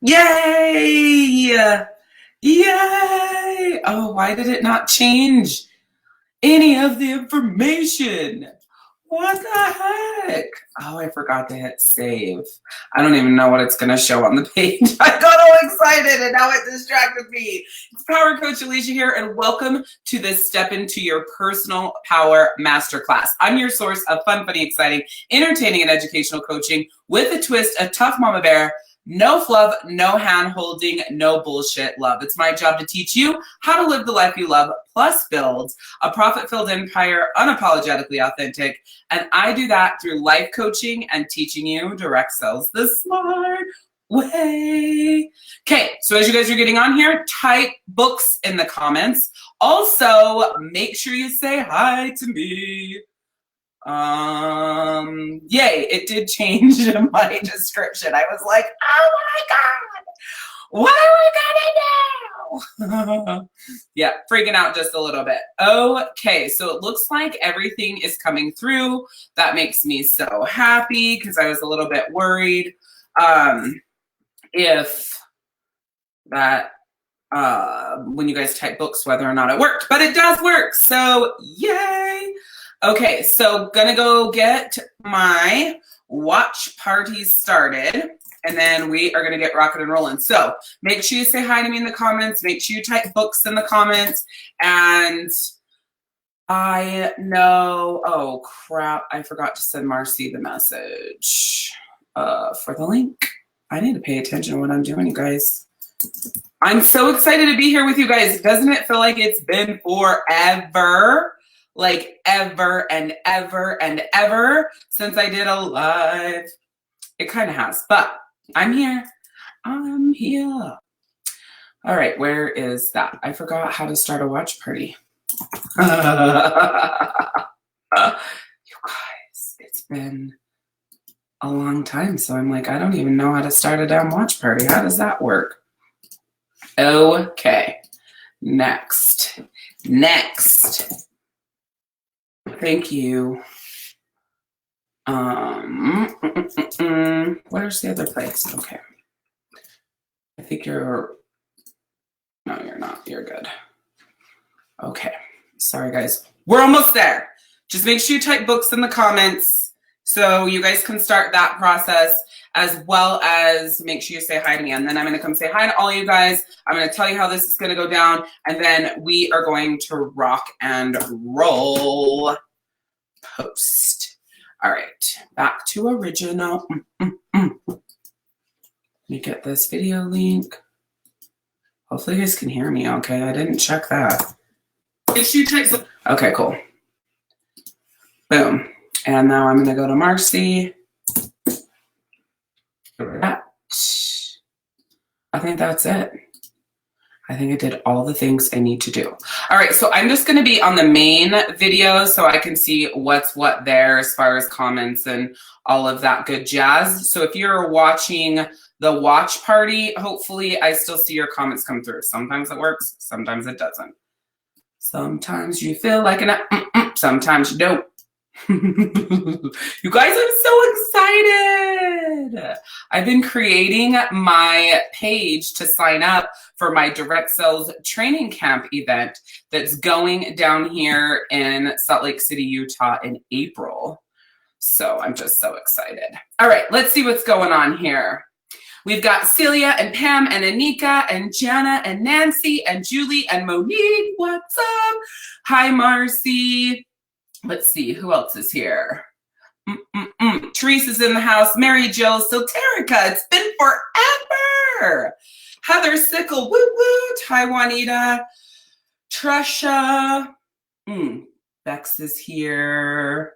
Yay! Yay! Oh, why did it not change any of the information? What the heck? Oh, I forgot to hit save. I don't even know what it's going to show on the page. I got all excited and now it distracted me. It's Power Coach Alishia here, and welcome to this Step Into Your Personal Power Masterclass. I'm your source of fun, funny, exciting, entertaining, and educational coaching with a twist of tough mama bear. No fluff, no hand holding, no bullshit love. It's my job to teach you how to live the life you love, plus build a profit-filled empire, unapologetically authentic. And I do that through life coaching and teaching you direct sales the smart way. Okay, so as you guys are getting on here, type books in the comments. Also, make sure you say hi to me. Yay, it did change my description. I was like, oh my God, what are we gonna do? Yeah, freaking out just a little bit. Okay, so it looks like everything is coming through. That makes me so happy because I was a little bit worried if that when you guys type books, whether or not it worked, but it does work. So yay. Okay, so gonna go get my watch party started, and then we are gonna get rocking and rolling. So make sure you say hi to me in the comments. Make sure you type books in the comments. And I know, oh crap, I forgot to send Marcy the message for the link. I need to pay attention to what I'm doing, you guys. I'm so excited to be here with you guys. Doesn't it feel like it's been forever? Like ever and ever and ever since I did a live. It kind of has, but I'm here. I'm here. All right, where is that? I forgot how to start a watch party. You guys, it's been a long time, so I'm like, I don't even know how to start a damn watch party. How does that work? Okay, next. Thank you. Where's the other place? Okay. I think you're, no, you're not. You're good. Okay. Sorry, guys. We're almost there. Just make sure you type books in the comments so you guys can start that process, as well as make sure you say hi to me. And then I'm going to come say hi to all you guys. I'm going to tell you how this is going to go down. And then we are going to rock and roll. Post. All right, back to original. Let me get this video link. Hopefully you guys can hear me okay. I didn't check that. Okay, cool. Boom. And now I'm going to go to Marcy. I think that's it. I think I did all the things I need to do. All right, so I'm just gonna be on the main video so I can see what's what there as far as comments and all of that good jazz. So if you're watching the watch party, hopefully I still see your comments come through. Sometimes it works, sometimes it doesn't. Sometimes you feel like sometimes you don't. You guys, I'm so excited. I've been creating my page to sign up for my direct sales training camp event that's going down here in Salt Lake City, Utah in April. So I'm just so excited. All right, let's see what's going on here. We've got Celia and Pam and Anika and Jana and Nancy and Julie and Monique. What's up? Hi, Marcy. Let's see, who else is here? Teresa's in the house. Mary Jill, Silterica. It's been forever. Heather Sickle, woo woo. Hi, Juanita. Tresha. Bex is here.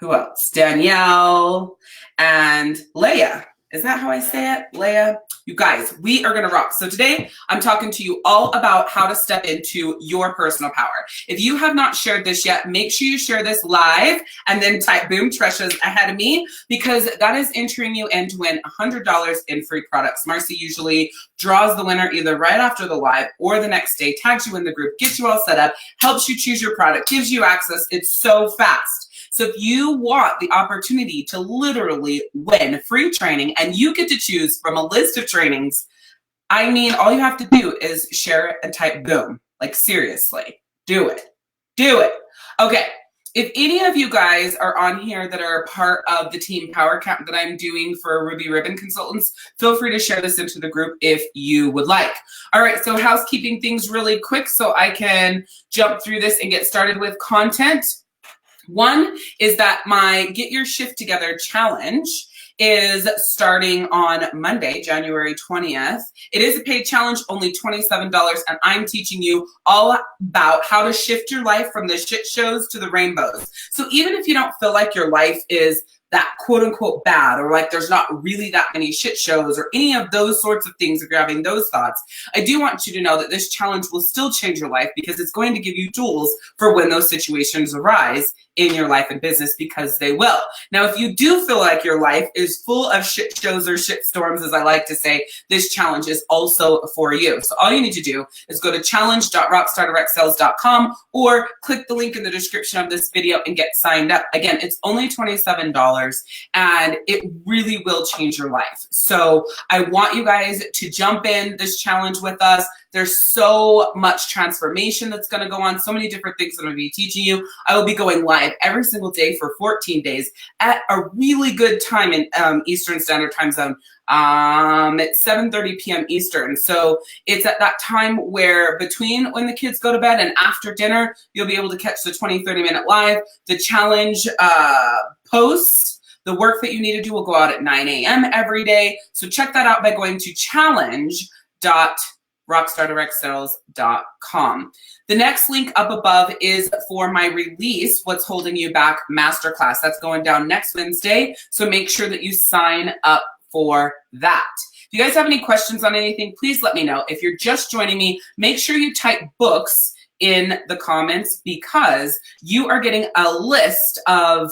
Who else? Danielle and Leah. Is that how I say it? Leah? You guys, we are going to rock. So today I'm talking to you all about how to step into your personal power. If you have not shared this yet, make sure you share this live and then type boom, Tresha's ahead of me, because that is entering you in to win $100 in free products. Marcy usually draws the winner either right after the live or the next day, tags you in the group, gets you all set up, helps you choose your product, gives you access. It's so fast. So if you want the opportunity to literally win free training and you get to choose from a list of trainings, I mean, all you have to do is share it and type boom. Like, seriously, do it. Do it. Okay. If any of you guys are on here that are a part of the Team Power Camp that I'm doing for Ruby Ribbon Consultants, feel free to share this into the group if you would like. All right, so housekeeping things really quick so I can jump through this and get started with content. One is that my Get Your Shift Together challenge is starting on Monday, January 20th. It is a paid challenge, only $27, and I'm teaching you all about how to shift your life from the shit shows to the rainbows. So even if you don't feel like your life is that quote unquote bad, or like there's not really that many shit shows or any of those sorts of things, if you're having those thoughts, I do want you to know that this challenge will still change your life because it's going to give you tools for when those situations arise in your life and business, because they will. Now, if you do feel like your life is full of shit shows or shit storms, as I like to say, this challenge is also for you. So all you need to do is go to challenge.rockstardirect.sales.com or click the link in the description of this video and get signed up. Again, it's only $27 and it really will change your life. So I want you guys to jump in this challenge with us. There's so much transformation that's going to go on, so many different things that I'm going to be teaching you. I will be going live every single day for 14 days at a really good time in Eastern Standard Time Zone. At 7:30 p.m. Eastern. So it's at that time where between when the kids go to bed and after dinner, you'll be able to catch the 20-30 minute live. The challenge posts, the work that you need to do will go out at 9 a.m. every day. So check that out by going to challenge.rockstardirectsales.com. The next link up above is for my Release What's Holding You Back Masterclass. That's going down next Wednesday. So make sure that you sign up for that. If you guys have any questions on anything, please let me know. If you're just joining me, make sure you type books in the comments, because you are getting a list of,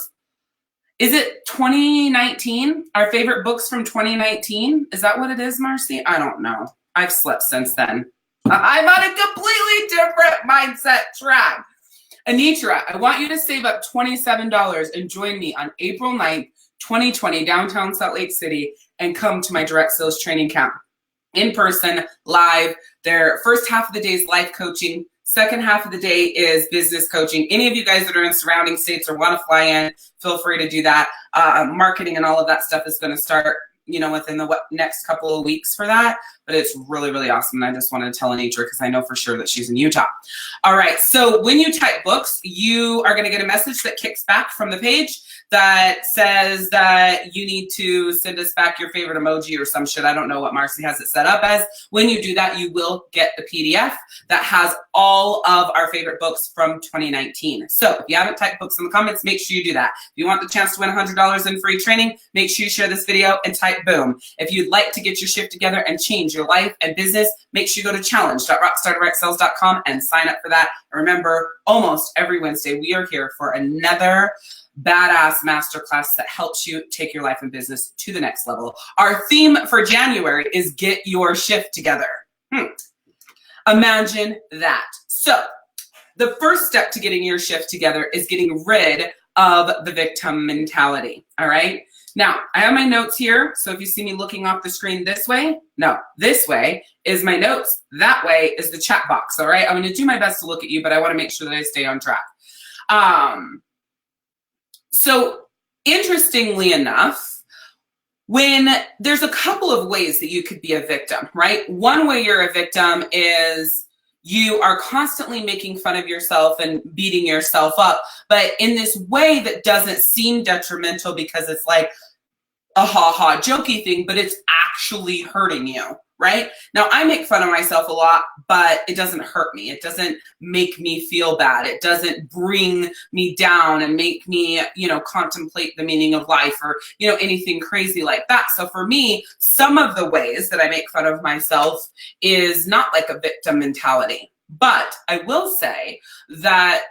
is it 2019? Our favorite books from 2019? Is that what it is, Marcy? I don't know. I've slept since then. I'm on a completely different mindset track. Anitra, I want you to save up $27 and join me on April 9th, 2020, downtown Salt Lake City, and come to my direct sales training camp. In person, live. Their first half of the day is life coaching. Second half of the day is business coaching. Any of you guys that are in surrounding states or want to fly in, feel free to do that. Marketing and all of that stuff is going to start, within the next couple of weeks for that. But it's really, really awesome. And I just wanted to tell Anitra because I know for sure that she's in Utah. All right. So when you type books, you are going to get a message that kicks back from the page that says that you need to send us back your favorite emoji or some shit. I don't know what Marcy has it set up as. When you do that, you will get the PDF that has all of our favorite books from 2019. So if you haven't typed books in the comments, make sure you do that. If you want the chance to win $100 in free training, make sure you share this video and type boom. If you'd like to get your shift together and change your life and business, make sure you go to challenge.rockstardirectsales.com and sign up for that. And remember, almost every Wednesday, we are here for another badass masterclass that helps you take your life and business to the next level. Our theme for January is Get Your Shift Together. Imagine that. So the first step to getting your shift together is getting rid of the victim mentality. All right. Now, I have my notes here. So if you see me looking off the screen this way, no, this way is my notes. That way is the chat box. All right. I'm going to do my best to look at you, but I want to make sure that I stay on track. So interestingly enough, when there's a couple of ways that you could be a victim, right? One way you're a victim is you are constantly making fun of yourself and beating yourself up, but in this way that doesn't seem detrimental because it's like a ha-ha jokey thing, but it's actually hurting you, right? Now, I make fun of myself a lot, but it doesn't hurt me. It doesn't make me feel bad. It doesn't bring me down and make me, contemplate the meaning of life or, anything crazy like that. So for me, some of the ways that I make fun of myself is not like a victim mentality. But I will say that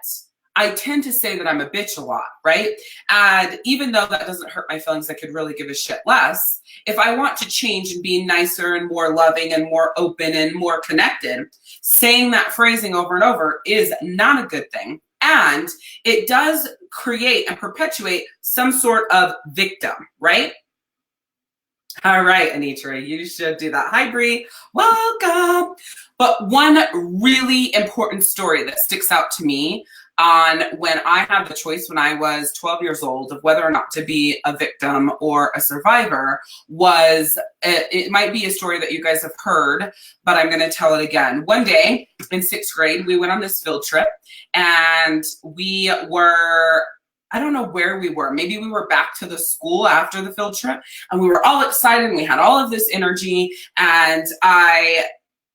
I tend to say that I'm a bitch a lot, right? And even though that doesn't hurt my feelings, I could really give a shit less. If I want to change and be nicer and more loving and more open and more connected, saying that phrasing over and over is not a good thing. And it does create and perpetuate some sort of victim, right? All right, Anitra, you should do that. Hi, Bree. Welcome. But one really important story that sticks out to me on when I had the choice when I was 12 years old of whether or not to be a victim or a survivor was, it might be a story that you guys have heard, but I'm going to tell it again. One day in 6th grade, we went on this field trip, and we were, I don't know where we were. Maybe we were back to the school after the field trip, and we were all excited and we had all of this energy, and I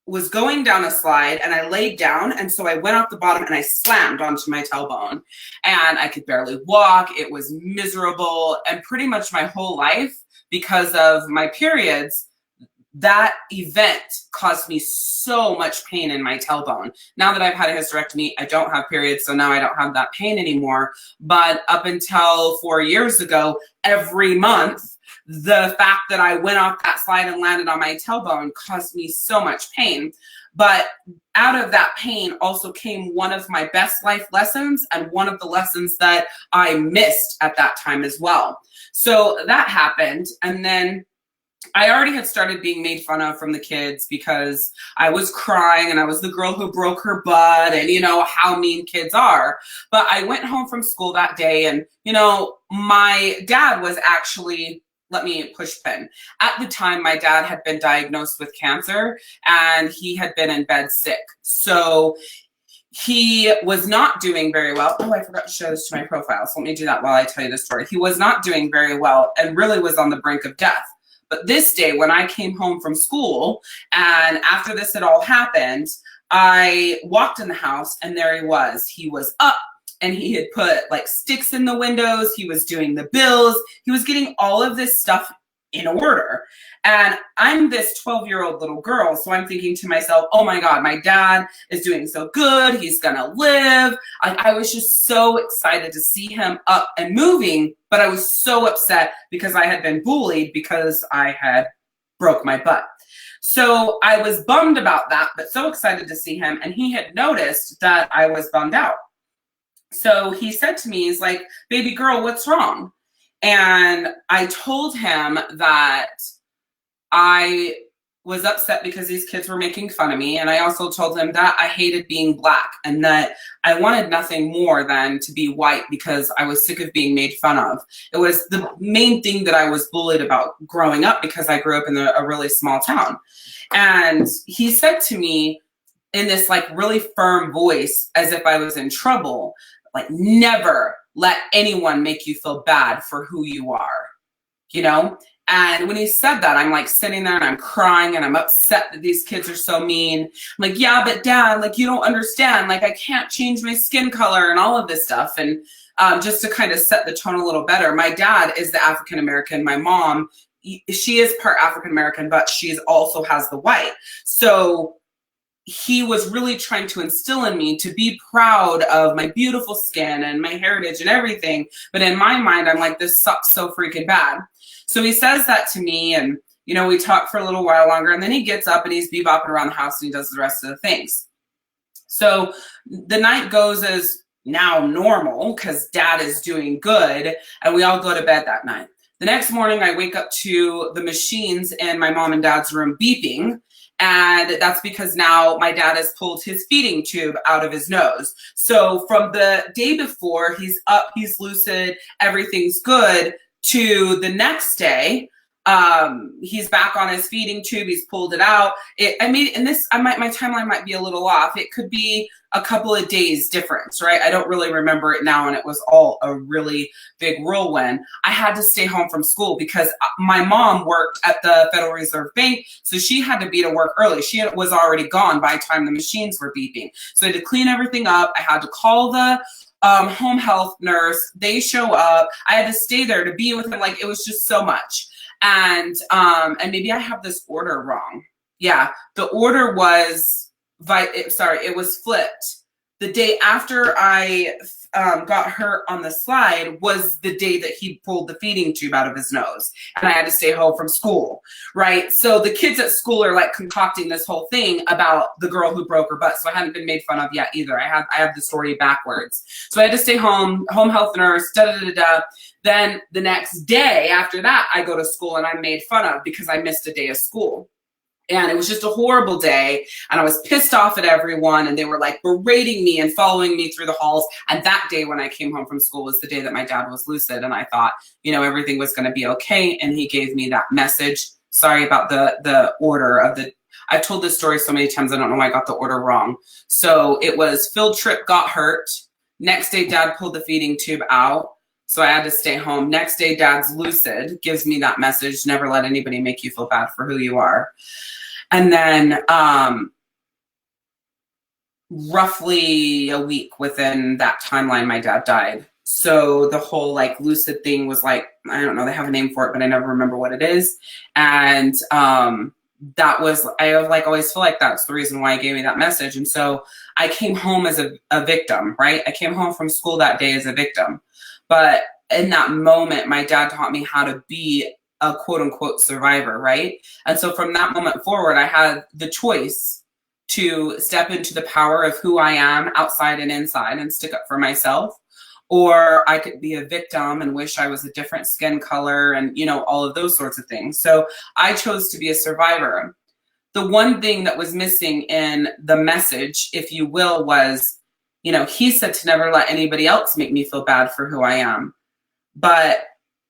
was going down a slide and I laid down, and so I went off the bottom and I slammed onto my tailbone, and I could barely walk. It was miserable, and pretty much my whole life, because of my periods, that event caused me so much pain in my tailbone. Now that I've had a hysterectomy, I don't have periods, so now I don't have that pain anymore. But up until 4 years ago, every month, the fact that I went off that slide and landed on my tailbone caused me so much pain. But out of that pain also came one of my best life lessons, and one of the lessons that I missed at that time as well. So that happened, and then I already had started being made fun of from the kids because I was crying and I was the girl who broke her butt, and you know how mean kids are. But I went home from school that day, and you know, my dad was actually, let me push pin. At the time, my dad had been diagnosed with cancer and he had been in bed sick. So he was not doing very well. Oh, I forgot to show this to my profile. So let me do that while I tell you the story. He was not doing very well and really was on the brink of death. But this day, when I came home from school, and after this had all happened, I walked in the house and there he was. He was up, and he had put like sticks in the windows. He was doing the bills. He was getting all of this stuff in order. And I'm this 12-year-old little girl. So I'm thinking to myself, oh my God, my dad is doing so good. He's going to live. I was just so excited to see him up and moving, but I was so upset because I had been bullied because I had broke my butt. So I was bummed about that, but so excited to see him. And he had noticed that I was bummed out. So he said to me, he's like, baby girl, what's wrong? And I told him that I was upset because these kids were making fun of me. And I also told him that I hated being Black and that I wanted nothing more than to be white because I was sick of being made fun of. It was the main thing that I was bullied about growing up because I grew up in a really small town. And he said to me in this like really firm voice, as if I was in trouble, like, never let anyone make you feel bad for who you are, you know? And when he said that, I'm like sitting there and I'm crying and I'm upset that these kids are so mean. I'm like, yeah, but Dad, like, you don't understand. Like, I can't change my skin color and all of this stuff. And just to kind of set the tone a little better, my dad is the African-American. My mom, she is part African-American, but she also has the white. So he was really trying to instill in me to be proud of my beautiful skin and my heritage and everything. But in my mind, I'm like, this sucks so freaking bad. So he says that to me, and, you know, we talk for a little while longer, and then he gets up and he's bebopping around the house and he does the rest of the things. So the night goes as now normal because Dad is doing good, and we all go to bed that night. The next morning, I wake up to the machines in my mom and dad's room beeping. And that's because now my dad has pulled his feeding tube out of his nose. So from the day before, he's up, he's lucid, everything's good, to the next day, he's back on his feeding tube, he's pulled it out. My timeline might be a little off. It could be a couple of days difference, right? I don't really remember it now, and it was all a really big whirlwind. I had to stay home from school because my mom worked at the Federal Reserve Bank, so she had to be to work early. She was already gone by the time the machines were beeping. So I had to clean everything up. I had to call the home health nurse. They show up. I had to stay there to be with him. Like, it was just so much. And maybe I have this order wrong. Yeah, the order was, it was flipped. The day after I got hurt on the slide was the day that he pulled the feeding tube out of his nose, and I had to stay home from school, right? So the kids at school are like concocting this whole thing about the girl who broke her butt. So I hadn't been made fun of yet either. I have the story backwards. So I had to stay home health nurse, da-da-da-da. Then the next day after that, I go to school and I'm made fun of because I missed a day of school. And it was just a horrible day. And I was pissed off at everyone. And they were like berating me and following me through the halls. And that day when I came home from school was the day that my dad was lucid. And I thought, you know, everything was going to be okay. And he gave me that message. Sorry about the order of the, I've told this story so many times, I don't know why I got the order wrong. So it was field trip, got hurt. Next day, dad pulled the feeding tube out. So I had to stay home. Next day, dad's lucid, gives me that message. Never let anybody make you feel bad for who you are. And then roughly a week within that timeline, my dad died. So the whole like lucid thing was like, I don't know, they have a name for it, but I never remember what it is. And that was, I like always feel like that's the reason why he gave me that message. And so I came home as a victim, right? I came home from school that day as a victim. But in that moment, my dad taught me how to be a quote unquote survivor, right? And so from that moment forward, I had the choice to step into the power of who I am outside and inside and stick up for myself. Or I could be a victim and wish I was a different skin color and, you know, all of those sorts of things. So I chose to be a survivor. The one thing that was missing in the message, if you will, was, you know, he said to never let anybody else make me feel bad for who I am. But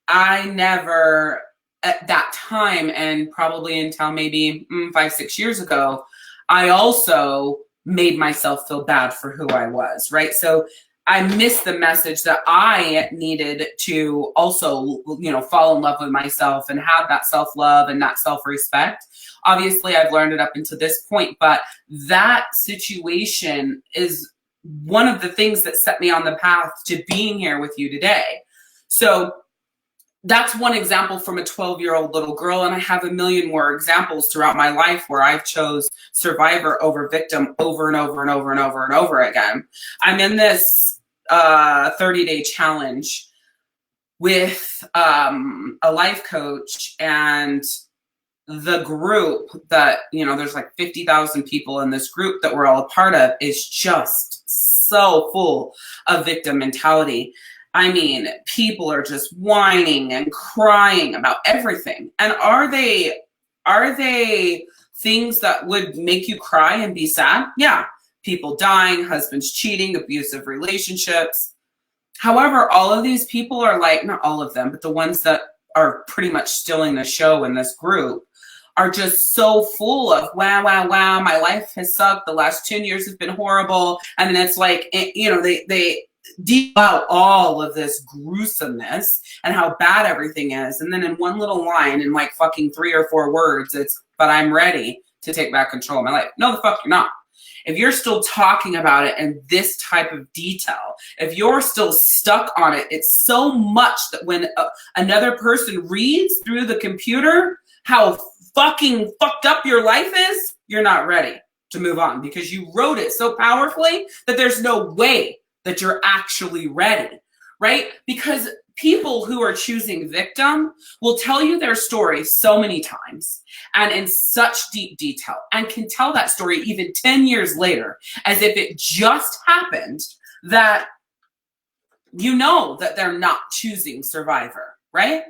I never, at that time, and probably until maybe 5-6 years ago, I also made myself feel bad for who I was, right? So I missed the message that I needed to also, you know, fall in love with myself and have that self-love and that self-respect. Obviously, I've learned it up until this point, but that situation is one of the things that set me on the path to being here with you today. So that's one example from a 12-year-old little girl, and I have a million more examples throughout my life where I've chose survivor over victim over and over and over and over and over again. I'm in this 30-day challenge with a life coach, and the group that, you know, there's like 50,000 people in this group that we're all a part of is just so full of victim mentality. I mean, people are just whining and crying about everything. And are they things that would make you cry and be sad? Yeah. People dying, husbands cheating, abusive relationships. However, all of these people are like, not all of them, but the ones that are pretty much stealing the show in this group are just so full of, wow, my life has sucked. The last 10 years have been horrible. And then it's like, you know, they deep out all of this gruesomeness and how bad everything is. And then in one little line, in like fucking 3 or 4 words, it's, but I'm ready to take back control of my life. No, the fuck you're not. If you're still talking about it in this type of detail, if you're still stuck on it, it's so much that when another person reads through the computer how fucking fucked up your life is, you're not ready to move on because you wrote it so powerfully that there's no way that you're actually ready, right? Because people who are choosing victim will tell you their story so many times and in such deep detail and can tell that story even 10 years later as if it just happened, that you know that they're not choosing survivor, right?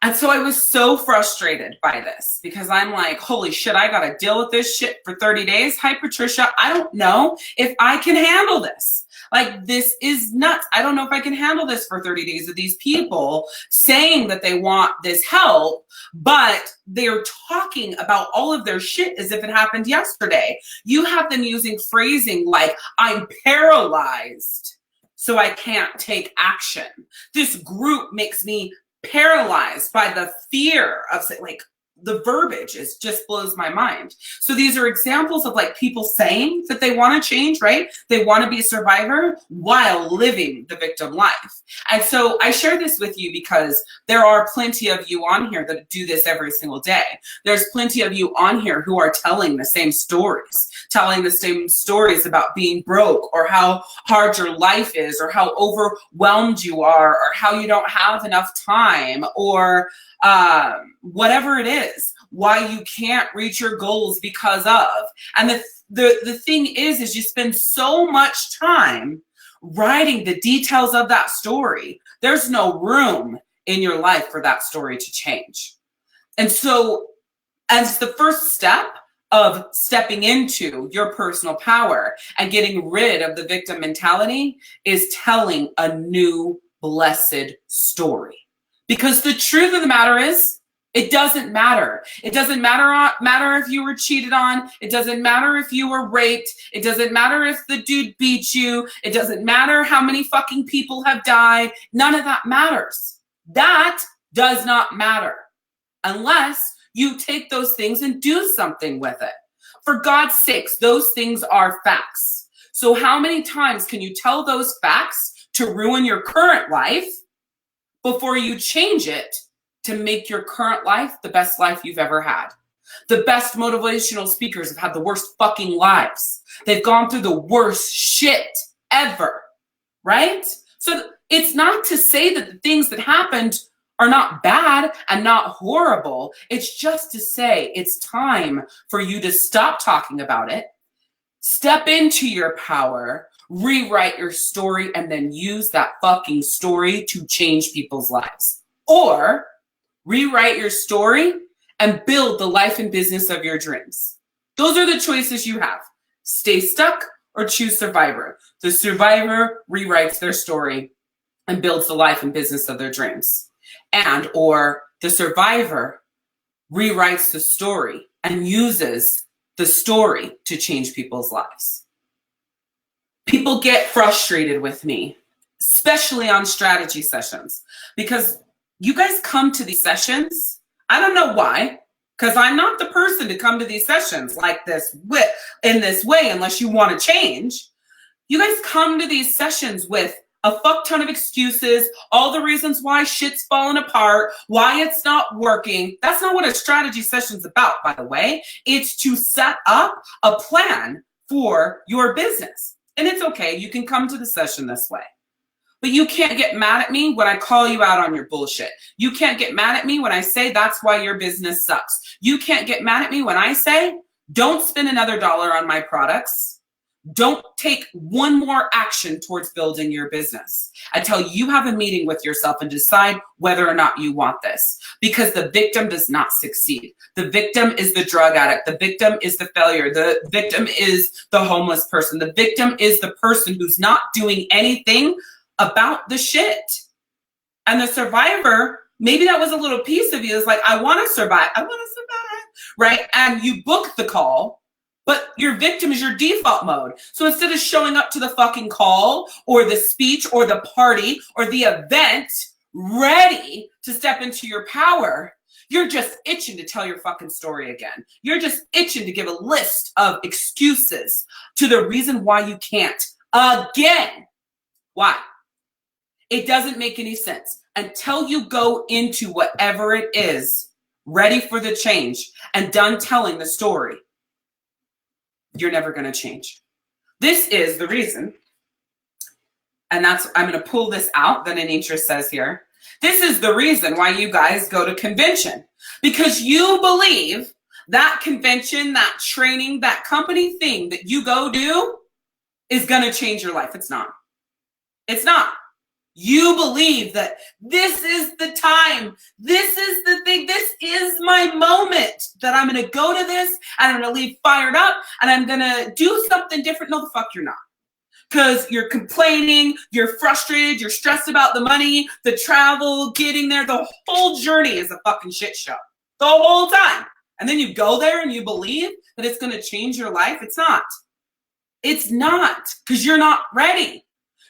And so I was so frustrated by this because I'm like, holy shit, I got to deal with this shit for 30 days. Hi, Patricia. I don't know if I can handle this. Like, this is nuts. I don't know if I can handle this for 30 days of these people saying that they want this help, but they're talking about all of their shit as if it happened yesterday. You have them using phrasing like, I'm paralyzed, so I can't take action. This group makes me paralyzed by the fear of, like, the verbiage just blows my mind. So these are examples of like people saying that they want to change, right? They want to be a survivor while living the victim life. And so I share this with you because there are plenty of you on here that do this every single day. There's plenty of you on here who are telling the same stories about being broke, or how hard your life is, or how overwhelmed you are, or how you don't have enough time, or whatever it is, why you can't reach your goals because of. And the thing is you spend so much time writing the details of that story. There's no room in your life for that story to change. And so as the first step of stepping into your personal power and getting rid of the victim mentality is telling a new blessed story. Because the truth of the matter is, it doesn't matter. It doesn't matter if you were cheated on. It doesn't matter if you were raped. It doesn't matter if the dude beat you. It doesn't matter how many fucking people have died. None of that matters. That does not matter unless you take those things and do something with it. For God's sakes, those things are facts. So how many times can you tell those facts to ruin your current life before you change it to make your current life the best life you've ever had? The best motivational speakers have had the worst fucking lives. They've gone through the worst shit ever, right? So it's not to say that the things that happened are not bad and not horrible. It's just to say it's time for you to stop talking about it, step into your power, rewrite your story, and then use that fucking story to change people's lives. Or rewrite your story and build the life and business of your dreams. Those are the choices you have. Stay stuck or choose survivor. The survivor rewrites their story and builds the life and business of their dreams. And or the survivor rewrites the story and uses the story to change people's lives. People get frustrated with me, especially on strategy sessions, because you guys come to these sessions. I don't know why, because I'm not the person to come to these sessions like this in this way unless you want to change. You guys come to these sessions with a fuck ton of excuses, all the reasons why shit's falling apart, why it's not working. That's not what a strategy session's about, by the way. It's to set up a plan for your business. And it's okay, you can come to the session this way. But you can't get mad at me when I call you out on your bullshit. You can't get mad at me when I say that's why your business sucks. You can't get mad at me when I say, don't spend another dollar on my products. Don't take one more action towards building your business until you have a meeting with yourself and decide whether or not you want this. Because the victim does not succeed. The victim is the drug addict. The victim is the failure. The victim is the homeless person. The victim is the person who's not doing anything about the shit. And the survivor, maybe that was a little piece of you is like, I want to survive. I want to survive, right? And you book the call. But your victim is your default mode. So instead of showing up to the fucking call or the speech or the party or the event ready to step into your power, you're just itching to tell your fucking story again. You're just itching to give a list of excuses to the reason why you can't again. Why? It doesn't make any sense until you go into whatever it is, ready for the change and done telling the story. You're never going to change. This is the reason, and I'm going to pull this out that Anitra says here. This is the reason why you guys go to convention, because you believe that convention, that training, that company thing that you go do is going to change your life. It's not. It's not. You believe that this is the time, this is the thing, this is my moment, that I'm going to go to this and I'm going to leave fired up and I'm going to do something different. No, the fuck you're not. Because you're complaining, you're frustrated, you're stressed about the money, the travel, getting there. The whole journey is a fucking shit show. The whole time. And then you go there and you believe that it's going to change your life. It's not. It's not, because you're not ready.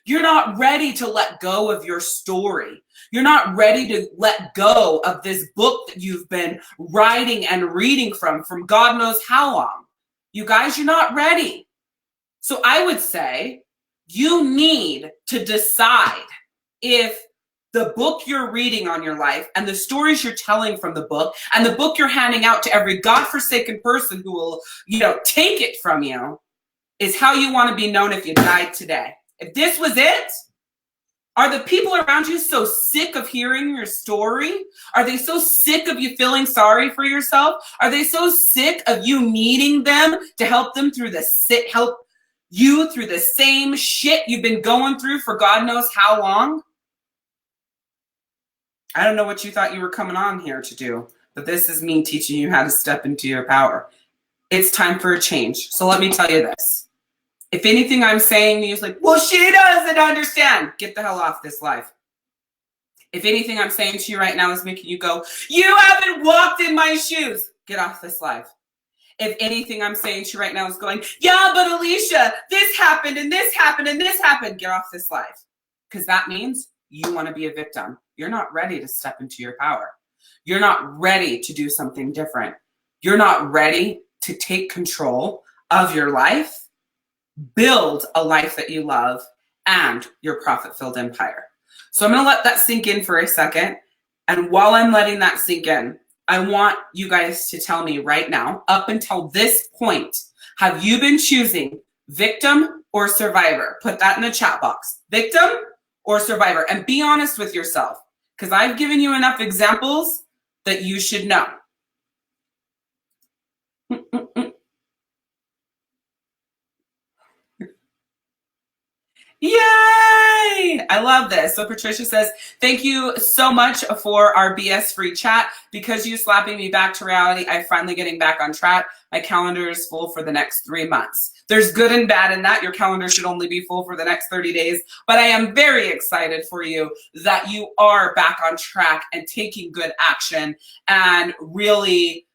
You're not ready to let go of your story. You're not ready to let go of this book that you've been writing and reading from God knows how long. You guys, you're not ready. So I would say you need to decide if the book you're reading on your life and the stories you're telling from the book and the book you're handing out to every godforsaken person who will, take it from you is how you want to be known if you died today. If this was it, are the people around you so sick of hearing your story? Are they so sick of you feeling sorry for yourself? Are they so sick of you needing them to help them through help you through the same shit you've been going through for God knows how long? I don't know what you thought you were coming on here to do, but this is me teaching you how to step into your power. It's time for a change. So let me tell you this. If anything I'm saying to you is like, well, she doesn't understand, get the hell off this life. If anything I'm saying to you right now is making you go, you haven't walked in my shoes, get off this life. If anything I'm saying to you right now is going, yeah, but Alishia, this happened and this happened and this happened, get off this life. Because that means you want to be a victim. You're not ready to step into your power. You're not ready to do something different. You're not ready to take control of your life, build a life that you love, and your profit-filled empire. So I'm going to let that sink in for a second. And while I'm letting that sink in, I want you guys to tell me right now, up until this point, have you been choosing victim or survivor? Put that in the chat box. Victim or survivor? And be honest with yourself, because I've given you enough examples that you should know. Yay! I love this. So Patricia says, thank you so much for our BS-free chat. Because you slapping me back to reality, I'm finally getting back on track. My calendar is full for the next 3 months. There's good and bad in that. Your calendar should only be full for the next 30 days. But I am very excited for you that you are back on track and taking good action and really,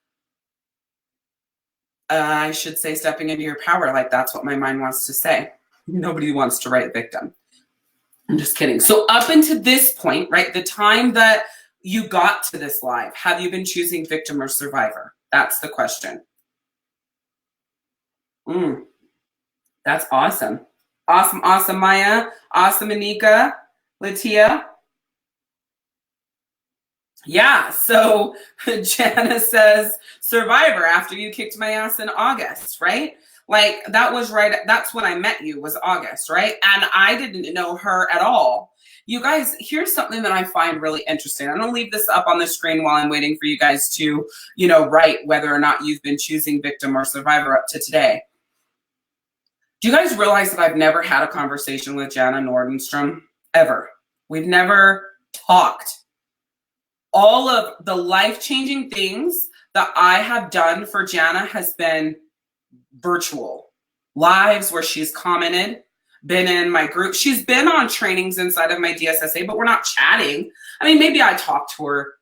I should say, stepping into your power. Like that's what my mind wants to say. Nobody wants to write victim. I'm just kidding. So up until this point, right, the time that you got to this live, have you been choosing victim or survivor? That's the question. That's awesome. Awesome, awesome, Maya. Awesome, Anika. Latia. Yeah, so Jana says, survivor after you kicked my ass in August, right? Like that was right. That's when I met you, was August, right? And I didn't know her at all. You guys, here's something that I find really interesting. I'm going to leave this up on the screen while I'm waiting for you guys to, write whether or not you've been choosing victim or survivor up to today. Do you guys realize that I've never had a conversation with Jana Nordenstrom? Ever. We've never talked. All of the life-changing things that I have done for Jana has been virtual lives where she's commented, been in my group. She's been on trainings inside of my DSSA, but we're not chatting. I mean, maybe I talked to her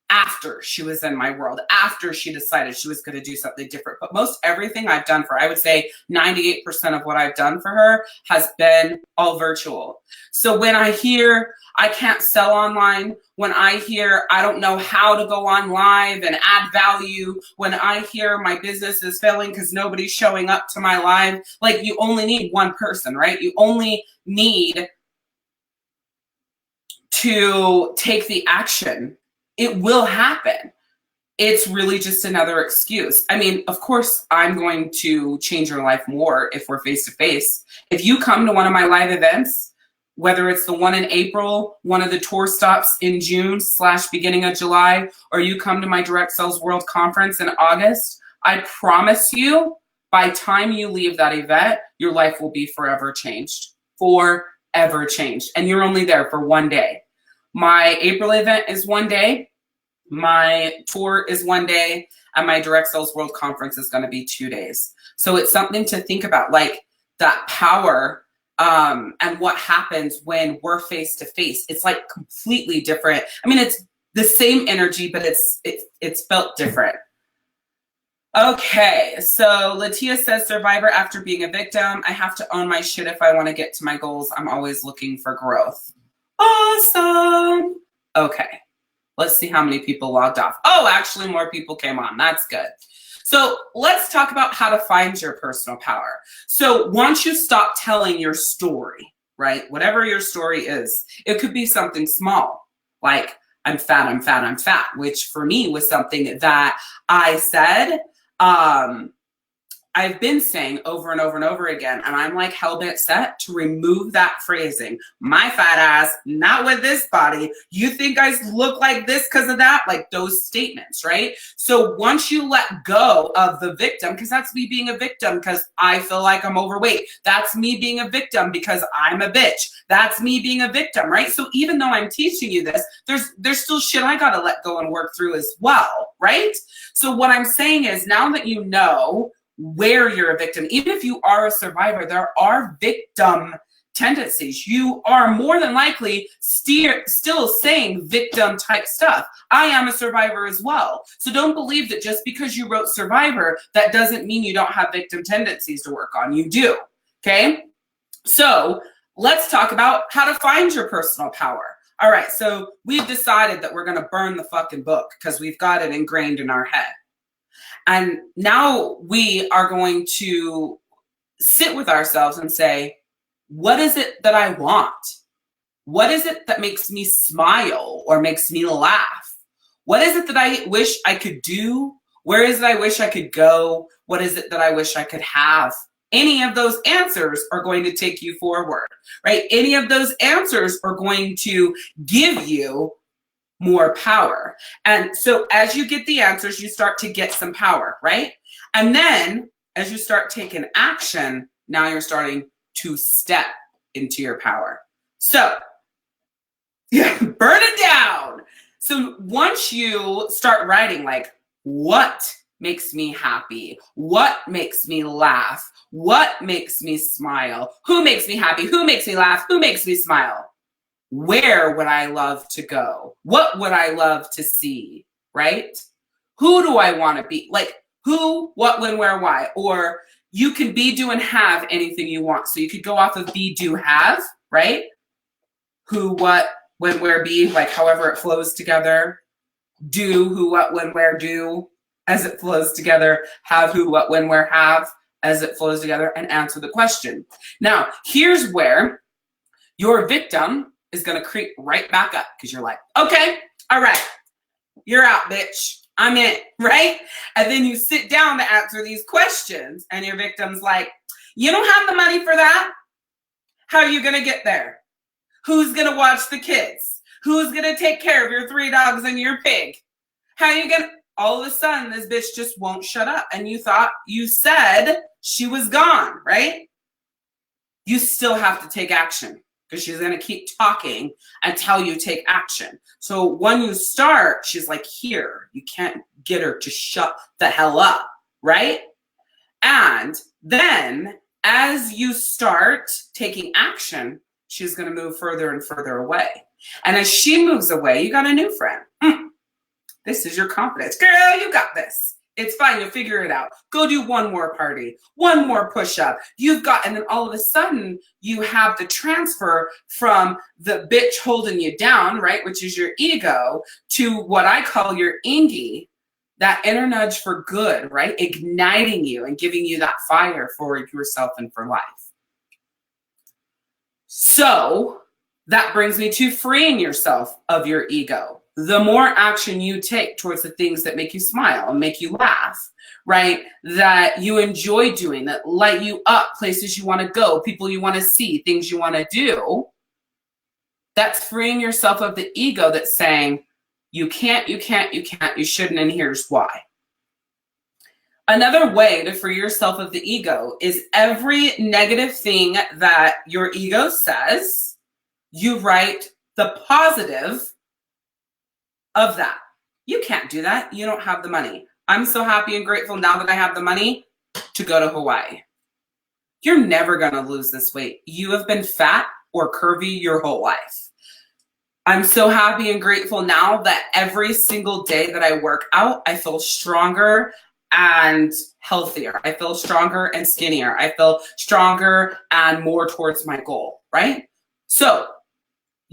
after she was in my world, after she decided she was going to do something different. But most everything I've done for her, I would say 98% of what I've done for her has been all virtual. So when I hear I can't sell online, when I hear I don't know how to go on live and add value, when I hear my business is failing because nobody's showing up to my live, like you only need one person, right? You only need to take the action. It will happen. It's really just another excuse. I mean, of course, I'm going to change your life more if we're face-to-face. If you come to one of my live events, whether it's the one in April, one of the tour stops in June / beginning of July, or you come to my Direct Sales World Conference in August, I promise you, by the time you leave that event, your life will be forever changed. Forever changed. And you're only there for one day. My April event is one day. My tour is one day, and my Direct Sales World Conference is going to be 2 days. So it's something to think about, like that power and what happens when we're face to face. It's like completely different. I mean, it's the same energy, but it's felt different. Okay, so Latia says, survivor after being a victim. I have to own my shit if I want to get to my goals. I'm always looking for growth. Awesome. Okay. Let's see how many people logged off. Oh, actually more people came on. That's good. So let's talk about how to find your personal power. So once you stop telling your story, right? Whatever your story is, it could be something small, like I'm fat, I'm fat, I'm fat, which for me was something that I said, I've been saying over and over and over again, and I'm like hell-bent set to remove that phrasing. My fat ass, not with this body. You think I look like this because of that? Like those statements, right? So once you let go of the victim, because that's me being a victim because I feel like I'm overweight. That's me being a victim because I'm a bitch. That's me being a victim, right? So even though I'm teaching you this, there's still shit I gotta let go and work through as well, right? So what I'm saying is now that you know where you're a victim, even if you are a survivor, there are victim tendencies. You are more than likely still saying victim type stuff. I am a survivor as well. So don't believe that just because you wrote survivor, that doesn't mean you don't have victim tendencies to work on. You do, okay? So let's talk about how to find your personal power. All right, so we've decided that we're gonna burn the fucking book because we've got it ingrained in our head. And now we are going to sit with ourselves and say, what is it that I want? What is it that makes me smile or makes me laugh? What is it that I wish I could do? Where is it I wish I could go? What is it that I wish I could have? Any of those answers are going to take you forward, right? Any of those answers are going to give you more power. And so as you get the answers, you start to get some power, right? And then as you start taking action, now you're starting to step into your power. So yeah, burn it down. So once you start writing like, what makes me happy? What makes me laugh? What makes me smile? Who makes me happy? Who makes me laugh? Who makes me smile? Where would I love to go? What would I love to see, right? Who do I want to be? Like who, what, when, where, why? Or you can be, do, and have anything you want. So you could go off of be, do, have, right? Who, what, when, where, be, like however it flows together. Do, who, what, when, where, do, as it flows together. Have, who, what, when, where, have, as it flows together, and answer the question. Now, here's where your victim is going to creep right back up because you're like, okay, all right, you're out, bitch. I'm in, right? And then you sit down to answer these questions and your victim's like, you don't have the money for that? How are you going to get there? Who's going to watch the kids? Who's going to take care of your 3 dogs and your pig? How are you going to? All of a sudden, this bitch just won't shut up. And you said she was gone, right? You still have to take action, because she's going to keep talking until you take action. So when you start, she's like, here, you can't get her to shut the hell up, right? And then as you start taking action, she's going to move further and further away. And as she moves away, you got a new friend. This is your confidence. Girl, you got this. It's fine. You'll figure it out. Go do one more party, one more push-up. And then all of a sudden you have the transfer from the bitch holding you down, right, which is your ego, to what I call your ingy, that inner nudge for good, right, igniting you and giving you that fire for yourself and for life. So that brings me to freeing yourself of your ego. The more action you take towards the things that make you smile and make you laugh, right, that you enjoy doing, that light you up, places you want to go, people you want to see, things you want to do, that's freeing yourself of the ego that's saying, you can't, you can't, you can't, you shouldn't, and here's why. Another way to free yourself of the ego is every negative thing that your ego says, you write the positive of that. You can't do that. You don't have the money. I'm so happy and grateful now that I have the money to go to Hawaii. You're never going to lose this weight. You have been fat or curvy your whole life. I'm so happy and grateful now that every single day that I work out, I feel stronger and healthier. I feel stronger and skinnier. I feel stronger and more towards my goal, right? So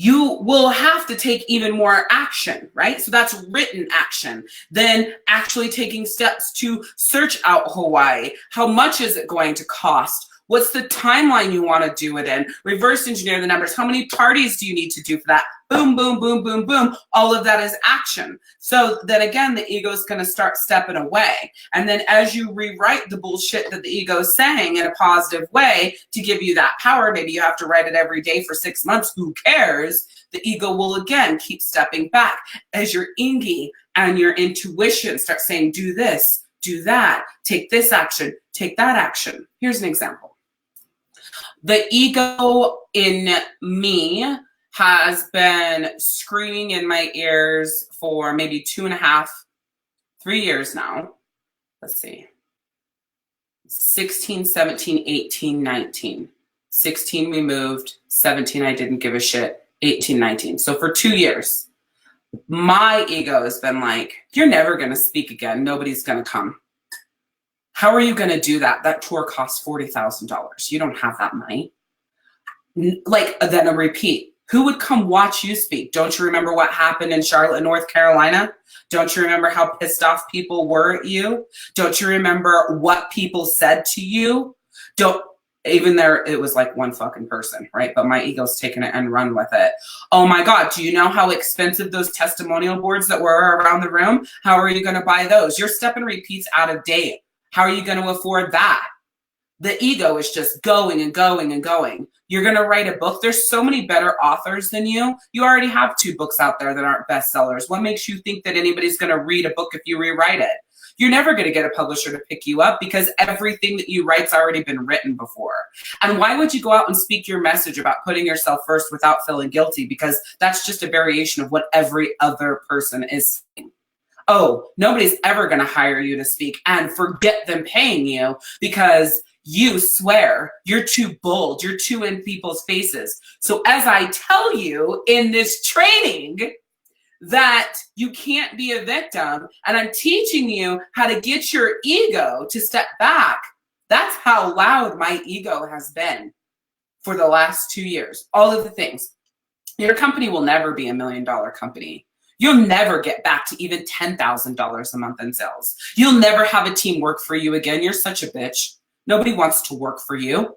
you will have to take even more action, right? So that's written action. Then actually taking steps to search out Hawaii. How much is it going to cost? What's the timeline you want to do it in? Reverse engineer the numbers. How many parties do you need to do for that? Boom, boom, boom, boom, boom. All of that is action. So then again, the ego is going to start stepping away. And then as you rewrite the bullshit that the ego is saying in a positive way to give you that power, maybe you have to write it every day for 6 months. Who cares? The ego will again keep stepping back as your ingi and your intuition start saying, do this, do that, take this action, take that action. Here's an example. The ego in me has been screaming in my ears for maybe 2.5, 3 years now. Let's see. 16, 17, 18, 19. 16 we moved, 17 I didn't give a shit, 18, 19. So for 2 years, my ego has been like, you're never going to speak again. Nobody's going to come. How are you going to do that? That tour costs $40,000. You don't have that money. Like, then a repeat. Who would come watch you speak? Don't you remember what happened in Charlotte, North Carolina? Don't you remember how pissed off people were at you? Don't you remember what people said to you? Even there, it was like one fucking person, right? But my ego's taken it and run with it. Oh my God, do you know how expensive those testimonial boards that were around the room? How are you going to buy those? Your step and repeat's out of date. How are you going to afford that? The ego is just going and going and going. You're going to write a book. There's so many better authors than you. You already have 2 books out there that aren't bestsellers. What makes you think that anybody's going to read a book if you rewrite it? You're never going to get a publisher to pick you up because everything that you write's already been written before. And why would you go out and speak your message about putting yourself first without feeling guilty? Because that's just a variation of what every other person is saying. Oh, nobody's ever going to hire you to speak, and forget them paying you because you swear, you're too bold, you're too in people's faces. So as I tell you in this training that you can't be a victim, and I'm teaching you how to get your ego to step back, that's how loud my ego has been for the last 2 years. All of the things. Your company will never be $1 million company. You'll never get back to even $10,000 a month in sales. You'll never have a team work for you again. You're such a bitch. Nobody wants to work for you.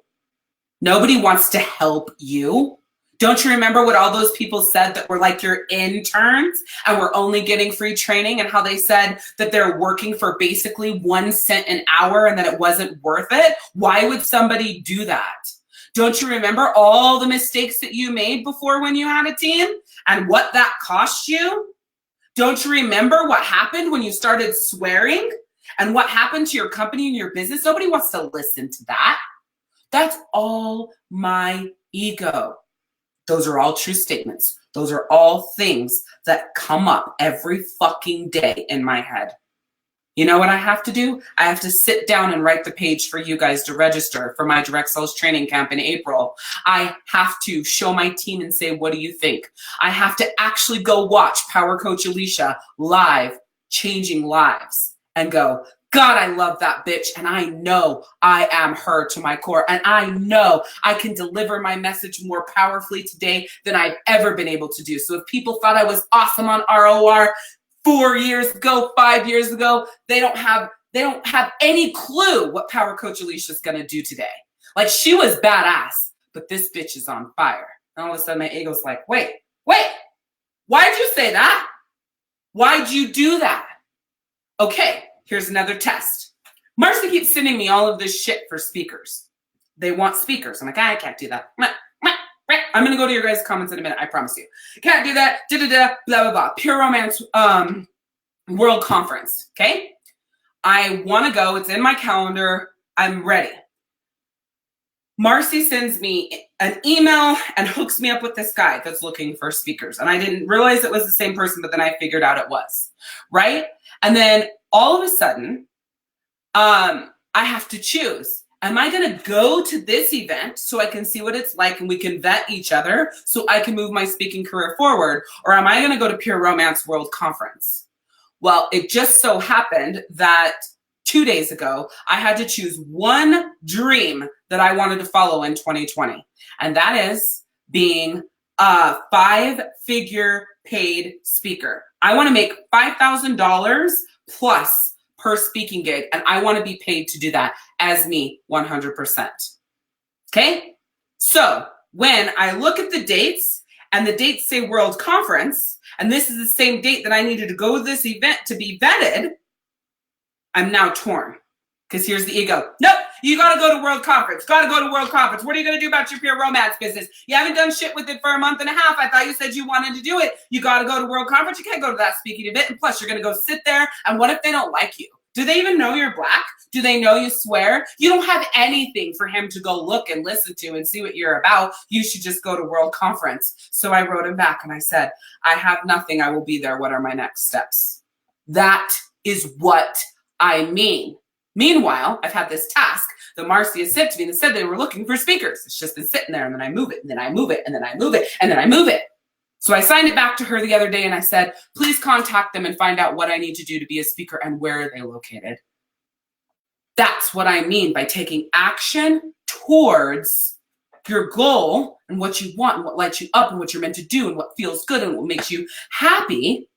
Nobody wants to help you. Don't you remember what all those people said that were like your interns and were only getting free training, and how they said that they're working for basically 1 cent an hour and that it wasn't worth it? Why would somebody do that? Don't you remember all the mistakes that you made before when you had a team and what that cost you? Don't you remember what happened when you started swearing and what happened to your company and your business? Nobody wants to listen to that. That's all my ego. Those are all true statements. Those are all things that come up every fucking day in my head. You know what I have to do? I have to sit down and write the page for you guys to register for my direct sales training camp in April. I have to show my team and say, what do you think? I have to actually go watch Power Coach Alishia live, changing lives, and go, God, I love that bitch. And I know I am her to my core. And I know I can deliver my message more powerfully today than I've ever been able to do. So if people thought I was awesome on ROR 4 years ago, 5 years ago, they don't have any clue what Power Coach Alishia is going to do today. Like, she was badass, but this bitch is on fire. And all of a sudden my ego's like, wait, why'd you say that? Why'd you do that? Okay, here's another test. Marcy keeps sending me all of this shit for speakers. They want speakers. I'm like, I can't do that. I'm going to go to your guys' comments in a minute. I promise you. Can't do that. Blah, blah, blah. Pure Romance World Conference. Okay? I want to go. It's in my calendar. I'm ready. Marcy sends me an email and hooks me up with this guy that's looking for speakers. And I didn't realize it was the same person, but then I figured out it was. Right? And then all of a sudden, I have to choose. Am I going to go to this event so I can see what it's like and we can vet each other so I can move my speaking career forward? Or am I going to go to Pure Romance World Conference? Well, it just so happened that 2 days ago, I had to choose one dream that I wanted to follow in 2020. And that is being a 5-figure paid speaker. I want to make $5,000 plus per speaking gig, and I want to be paid to do that as me 100%. Okay? So when I look at the dates and the dates say World Conference, and this is the same date that I needed to go to this event to be vetted, I'm now torn. Because here's the ego. Nope, you got to go to World Conference. Got to go to World Conference. What are you going to do about your pure romance business? You haven't done shit with it for a month and a half. I thought you said you wanted to do it. You got to go to World Conference. You can't go to that speaking event. And plus, you're going to go sit there. And what if they don't like you? Do they even know you're black? Do they know you swear? You don't have anything for him to go look and listen to and see what you're about. You should just go to World Conference. So I wrote him back and I said, I have nothing. I will be there. What are my next steps? That is what I mean. Meanwhile, I've had this task that Marcy has sent to me and said they were looking for speakers. It's just been sitting there, and then I move it, and then I move it, and then I move it, and then I move it. So I signed it back to her the other day, and I said, please contact them and find out what I need to do to be a speaker and where are they located. That's what I mean by taking action towards your goal and what you want and what lights you up and what you're meant to do and what feels good and what makes you happy,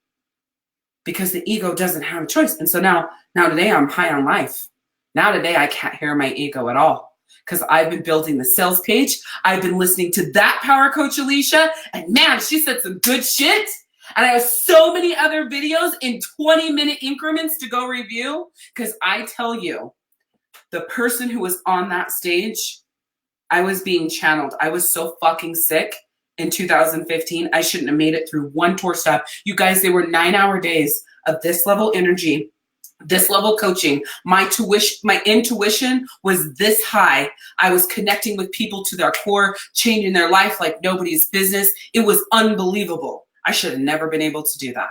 because the ego doesn't have a choice. And so now today I'm high on life. Now today I can't hear my ego at all because I've been building the sales page. I've been listening to that Power Coach Alishia, and man, she said some good shit. And I have so many other videos in 20-minute increments to go review, because I tell you, the person who was on that stage, I was being channeled. I was so fucking sick in 2015. I shouldn't have made it through one tour stop. You guys, they were 9-hour days of this level energy, this level coaching. My intuition was this high. I was connecting with people to their core, changing their life like nobody's business. It was unbelievable. I should have never been able to do that,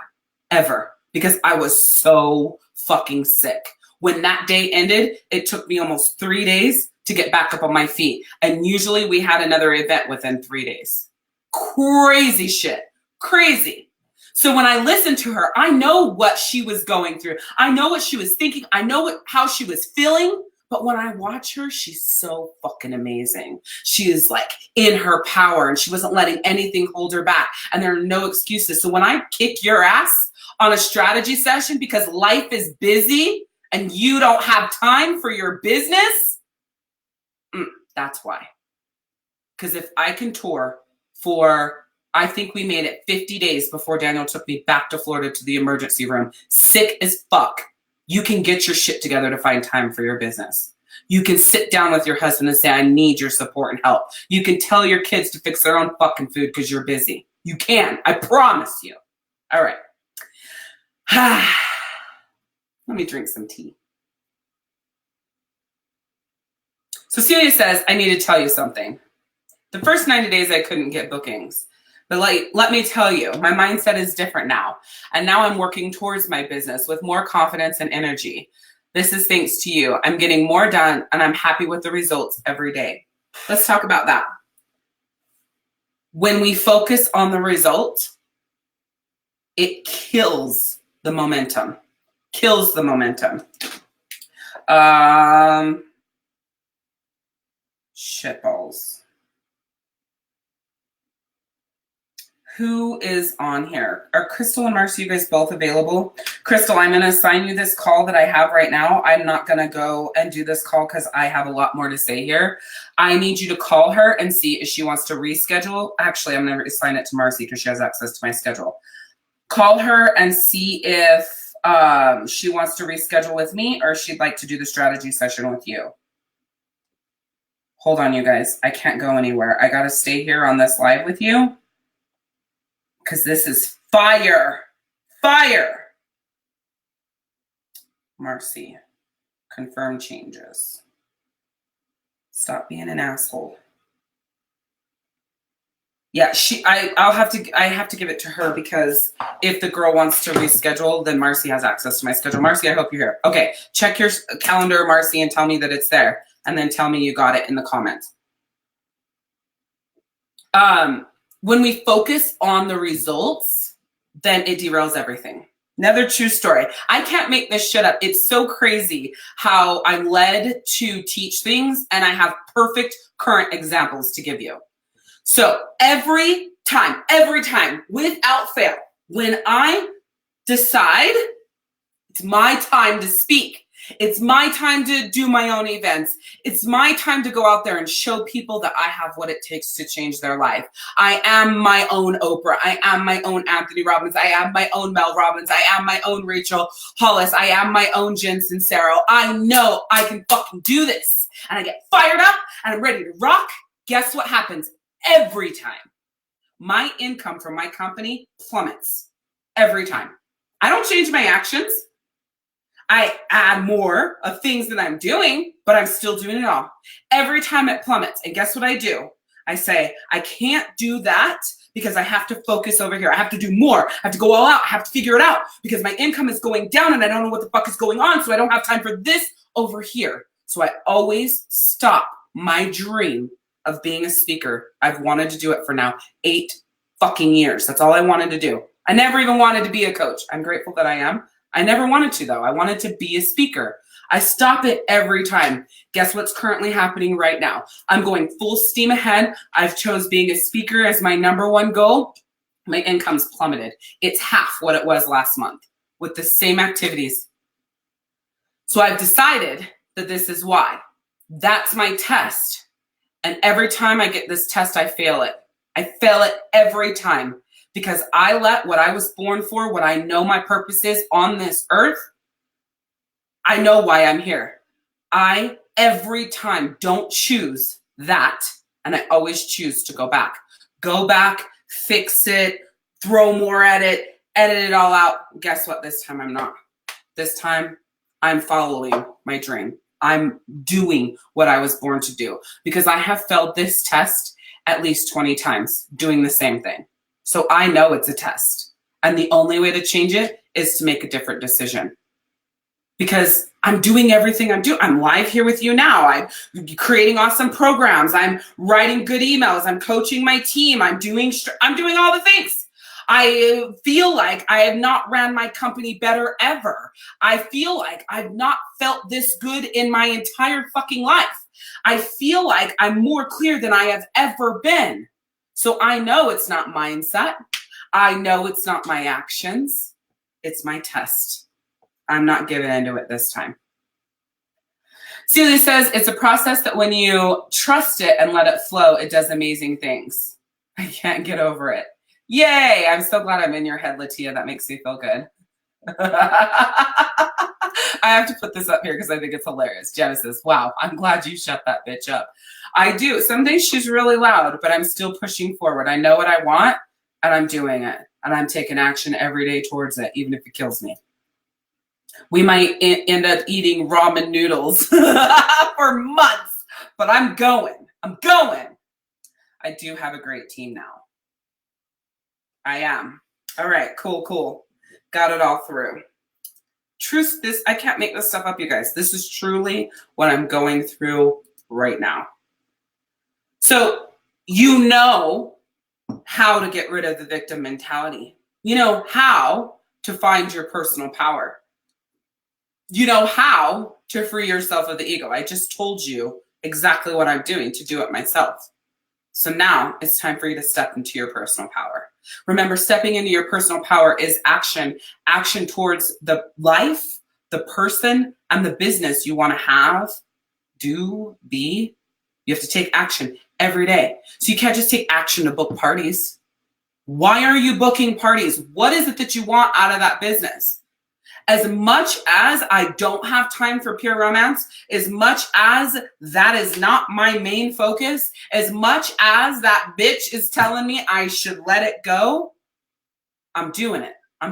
ever, because I was so fucking sick. When that day ended, it took me almost 3 days to get back up on my feet. And usually we had another event within 3 days. Crazy shit. Crazy. So when I listened to her, I know what she was going through. I know what she was thinking. I know how she was feeling. But when I watch her, she's so fucking amazing. She is like in her power, and she wasn't letting anything hold her back. And there are no excuses. So when I kick your ass on a strategy session because life is busy and you don't have time for your business, that's why. Because if I can tour for, I think we made it 50 days before Daniel took me back to Florida to the emergency room, sick as fuck. You can get your shit together to find time for your business. You can sit down with your husband and say, I need your support and help. You can tell your kids to fix their own fucking food because you're busy. You can. I promise you. All right. Let me drink some tea. Cecilia says, I need to tell you something. The first 90 days I couldn't get bookings. But let me tell you, my mindset is different now. And now I'm working towards my business with more confidence and energy. This is thanks to you. I'm getting more done, and I'm happy with the results every day. Let's talk about that. When we focus on the result, it kills the momentum. Kills the momentum. Shitballs. Who is on here? Are Crystal and Marcy, you guys both available? Crystal, I'm going to assign you this call that I have right now. I'm not going to go and do this call because I have a lot more to say here. I need you to call her and see if she wants to reschedule. Actually, I'm going to assign it to Marcy because she has access to my schedule. Call her and see if she wants to reschedule with me or she'd like to do the strategy session with you. Hold on, you guys. I can't go anywhere. I got to stay here on this live with you, because this is fire. Fire. Marcy, confirm changes. Stop being an asshole. Yeah, I have to give it to her, because if the girl wants to reschedule, then Marcy has access to my schedule. Marcy, I hope you're here. Okay, check your calendar, Marcy, and tell me that it's there. And then tell me you got it in the comments. When we focus on the results, then it derails everything. Another true story. I can't make this shit up. It's so crazy how I'm led to teach things, and I have perfect current examples to give you. So every time, every time, without fail. When I decide it's my time to speak, it's my time to do my own events, it's my time to go out there and show people that I have what it takes to change their life. I am my own Oprah. I am my own Anthony Robbins. I am my own Mel Robbins. I am my own Rachel Hollis. I am my own Jen Sincero. I know I can fucking do this. And I get fired up and I'm ready to rock. Guess what happens every time? My income from my company plummets every time. I don't change my actions. I add more of things that I'm doing, but I'm still doing it all. Every time it plummets. And guess what I do? I say, I can't do that because I have to focus over here. I have to do more. I have to go all out. I have to figure it out because my income is going down and I don't know what the fuck is going on. So I don't have time for this over here. So I always stop my dream of being a speaker. I've wanted to do it for now 8 fucking years. That's all I wanted to do. I never even wanted to be a coach. I'm grateful that I am. I never wanted to, though. I wanted to be a speaker. I stop it every time. Guess what's currently happening right now? I'm going full steam ahead. I've chose being a speaker as my #1 goal. My income's plummeted. It's half what it was last month with the same activities. So I've decided that this is why. That's my test. And every time I get this test, I fail it. I fail it every time. Because I let what I was born for, what I know my purpose is on this earth, I know why I'm here. I, every time, don't choose that, and I always choose to go back. Go back, fix it, throw more at it, edit it all out. Guess what? This time I'm not. This time I'm following my dream. I'm doing what I was born to do. Because I have failed this test at least 20 times doing the same thing. So I know it's a test. And the only way to change it is to make a different decision. Because I'm doing everything I'm doing. I'm live here with you now. I'm creating awesome programs. I'm writing good emails. I'm coaching my team. I'm doing all the things. I feel like I have not ran my company better ever. I feel like I've not felt this good in my entire fucking life. I feel like I'm more clear than I have ever been. So I know it's not mindset. I know it's not my actions. It's my test. I'm not giving into it this time. Celia says, it's a process that when you trust it and let it flow, it does amazing things. I can't get over it. Yay! I'm so glad I'm in your head, Latia. That makes me feel good. I have to put this up here because I think it's hilarious. Genesis, wow, I'm glad you shut that bitch up. I do. Some days she's really loud, but I'm still pushing forward. I know what I want, and I'm doing it. And I'm taking action every day towards it, even if it kills me. We might end up eating ramen noodles for months, but I'm going. I'm going. I do have a great team now. I am. All right, cool. Got it all through. Truth, I can't make this stuff up, you guys. This is truly what I'm going through right now. So you know how to get rid of the victim mentality. You know how to find your personal power. You know how to free yourself of the ego. I just told you exactly what I'm doing to do it myself. So now it's time for you to step into your personal power. Remember, stepping into your personal power is action towards the life, the person, and the business you want to have, do, be. You have to take action every day. So you can't just take action to book parties. Why are you booking parties? What is it that you want out of that business? As much as I don't have time for pure romance, as much as that is not my main focus, as much as that bitch is telling me I should let it go, I'm doing it. I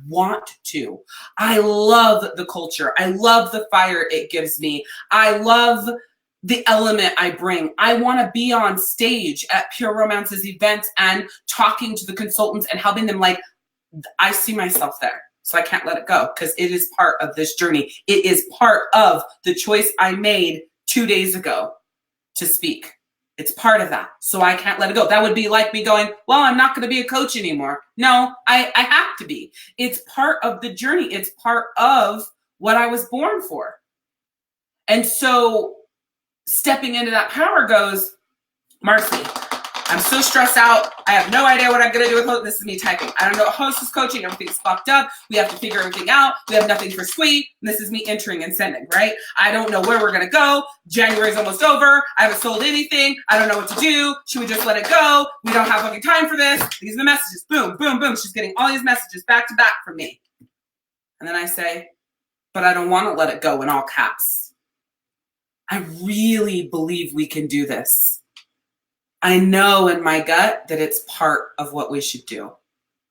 want to. I love the culture. I love the fire it gives me. I love the element I bring. I want to be on stage at Pure Romance's events and talking to the consultants and helping them. Like, I see myself there. So I can't let it go because it is part of this journey. It is part of the choice I made 2 days ago to speak. It's part of that. So I can't let it go. That would be like me going, well, I'm not going to be a coach anymore. No, I have to be. It's part of the journey. It's part of what I was born for. And so stepping into that power goes, Marcy, I'm so stressed out. I have no idea what I'm going to do with host. This is me typing. I don't know what host is coaching. Everything's fucked up. We have to figure everything out. We have nothing for sweet. And this is me entering and sending, right? I don't know where we're going to go. January's almost over. I haven't sold anything. I don't know what to do. Should we just let it go? We don't have fucking time for this. These are the messages. Boom, boom, boom. She's getting all these messages back to back from me. And then I say, but I don't want to let it go, in all caps. I really believe we can do this. I know in my gut that it's part of what we should do.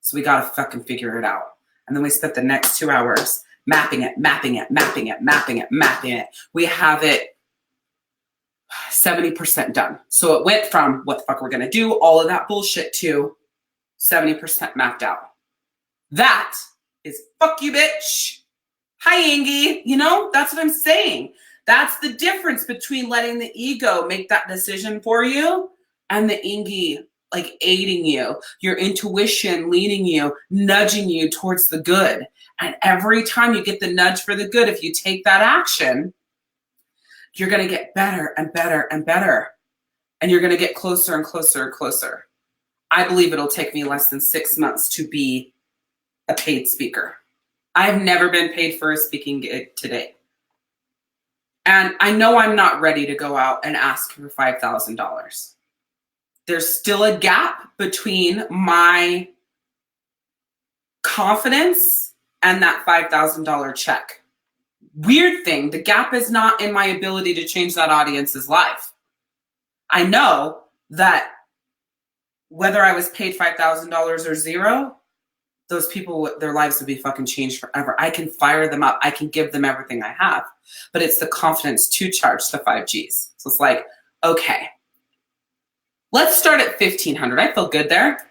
So we got to fucking figure it out. And then we spent the next 2 hours mapping it. We have it 70% done. So it went from what the fuck we're going to do, all of that bullshit, to 70% mapped out. That is fuck you, bitch. Hi, Angie. You know, that's what I'm saying. That's the difference between letting the ego make that decision for you and the Angie like aiding you, your intuition leading you, nudging you towards the good. And every time you get the nudge for the good, if you take that action, you're going to get better and better and better. And you're going to get closer and closer and closer. I believe it'll take me less than 6 months to be a paid speaker. I've never been paid for a speaking gig to date. And I know I'm not ready to go out and ask for $5,000. There's still a gap between my confidence and that $5,000 check. Weird thing, the gap is not in my ability to change that audience's life. I know that whether I was paid $5,000 or zero, those people, their lives would be fucking changed forever. I can fire them up. I can give them everything I have. But it's the confidence to charge the 5 Gs. So it's like, okay, let's start at $1,500. I feel good there.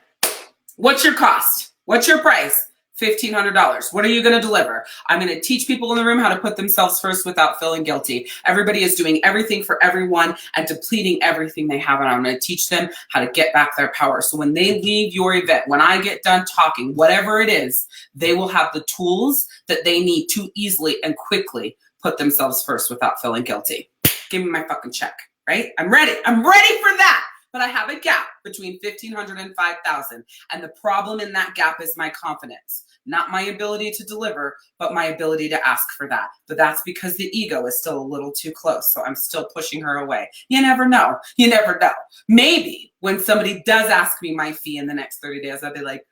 What's your cost? What's your price? $1,500. What are you going to deliver? I'm going to teach people in the room how to put themselves first without feeling guilty. Everybody is doing everything for everyone and depleting everything they have. And I'm going to teach them how to get back their power. So when they leave your event, when I get done talking, whatever it is, they will have the tools that they need to easily and quickly put themselves first without feeling guilty. Give me my fucking check, right? I'm ready. I'm ready for that. But I have a gap between $1,500 and $5,000. And the problem in that gap is my confidence. Not my ability to deliver, but my ability to ask for that. But that's because the ego is still a little too close. So I'm still pushing her away. You never know. You never know. Maybe when somebody does ask me my fee in the next 30 days, I'll be like,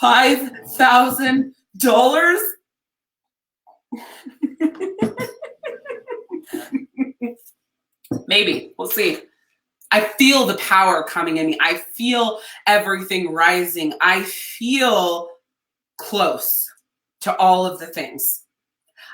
$5,000? Maybe. We'll see. I feel the power coming in me. I feel everything rising. I feel close to all of the things.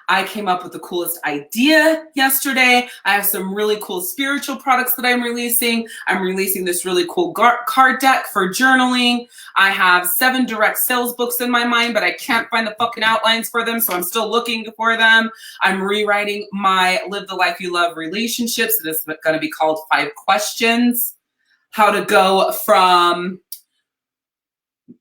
I came up with the coolest idea yesterday. I have some really cool spiritual products that I'm releasing. I'm releasing this really cool card deck for journaling. I have 7 direct sales books in my mind, but I can't find the fucking outlines for them, so I'm still looking for them. I'm rewriting my Live the Life You Love relationships. It is going to be called 5 Questions. How to go from,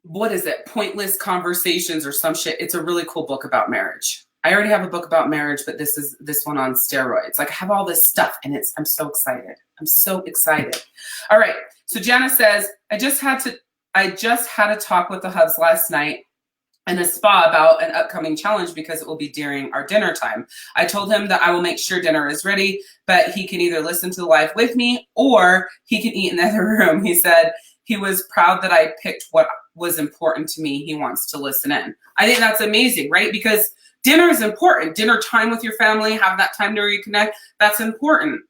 what is it, pointless conversations or some shit. It's a really cool book about marriage. I already have a book about marriage, but this is this one on steroids. Like I have all this stuff and I'm so excited. I'm so excited. All right. So Jana says, I just had a talk with the hubs last night in a spa about an upcoming challenge because it will be during our dinner time. I told him that I will make sure dinner is ready, but he can either listen to the live with me or he can eat in the other room. He said he was proud that I picked what was important to me. He wants to listen in. I think that's amazing, right? Because dinner is important. Dinner time with your family, have that time to reconnect. That's important.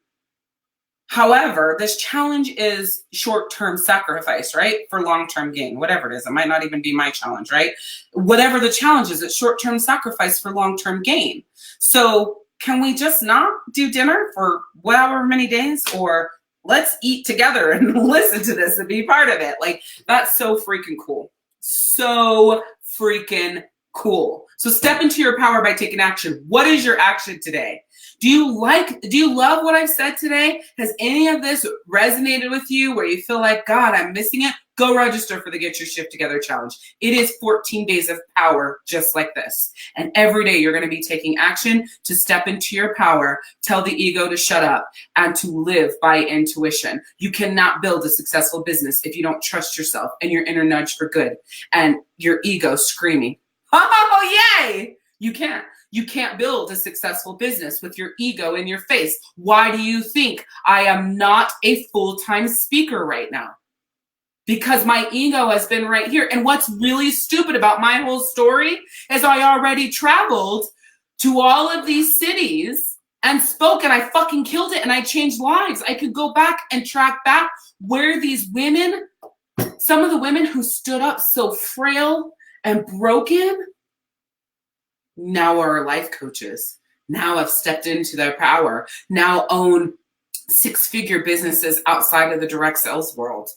However, this challenge is short-term sacrifice, right? For long-term gain, whatever it is. It might not even be my challenge, right? Whatever the challenge is, it's short-term sacrifice for long-term gain. So can we just not do dinner for however many days? Or let's eat together and listen to this and be part of it. Like, that's so freaking cool. So freaking cool. So step into your power by taking action. What is your action today? Do you love what I've said today? Has any of this resonated with you where you feel like, God, I'm missing it? go register for the Get Your Shift Together Challenge. It is 14 days of power just like this. And every day you're going to be taking action to step into your power, tell the ego to shut up, and to live by intuition. You cannot build a successful business if you don't trust yourself and your inner nudge for good and your ego screaming, oh, yay! You can't. You can't build a successful business with your ego in your face. Why do you think I am not a full-time speaker right now? Because my ego has been right here. And what's really stupid about my whole story is I already traveled to all of these cities and spoke, and I fucking killed it, and I changed lives. I could go back and track back where these women, some of the women who stood up so frail and broken, now are life coaches, now have stepped into their power, now own 6-figure businesses outside of the direct sales world.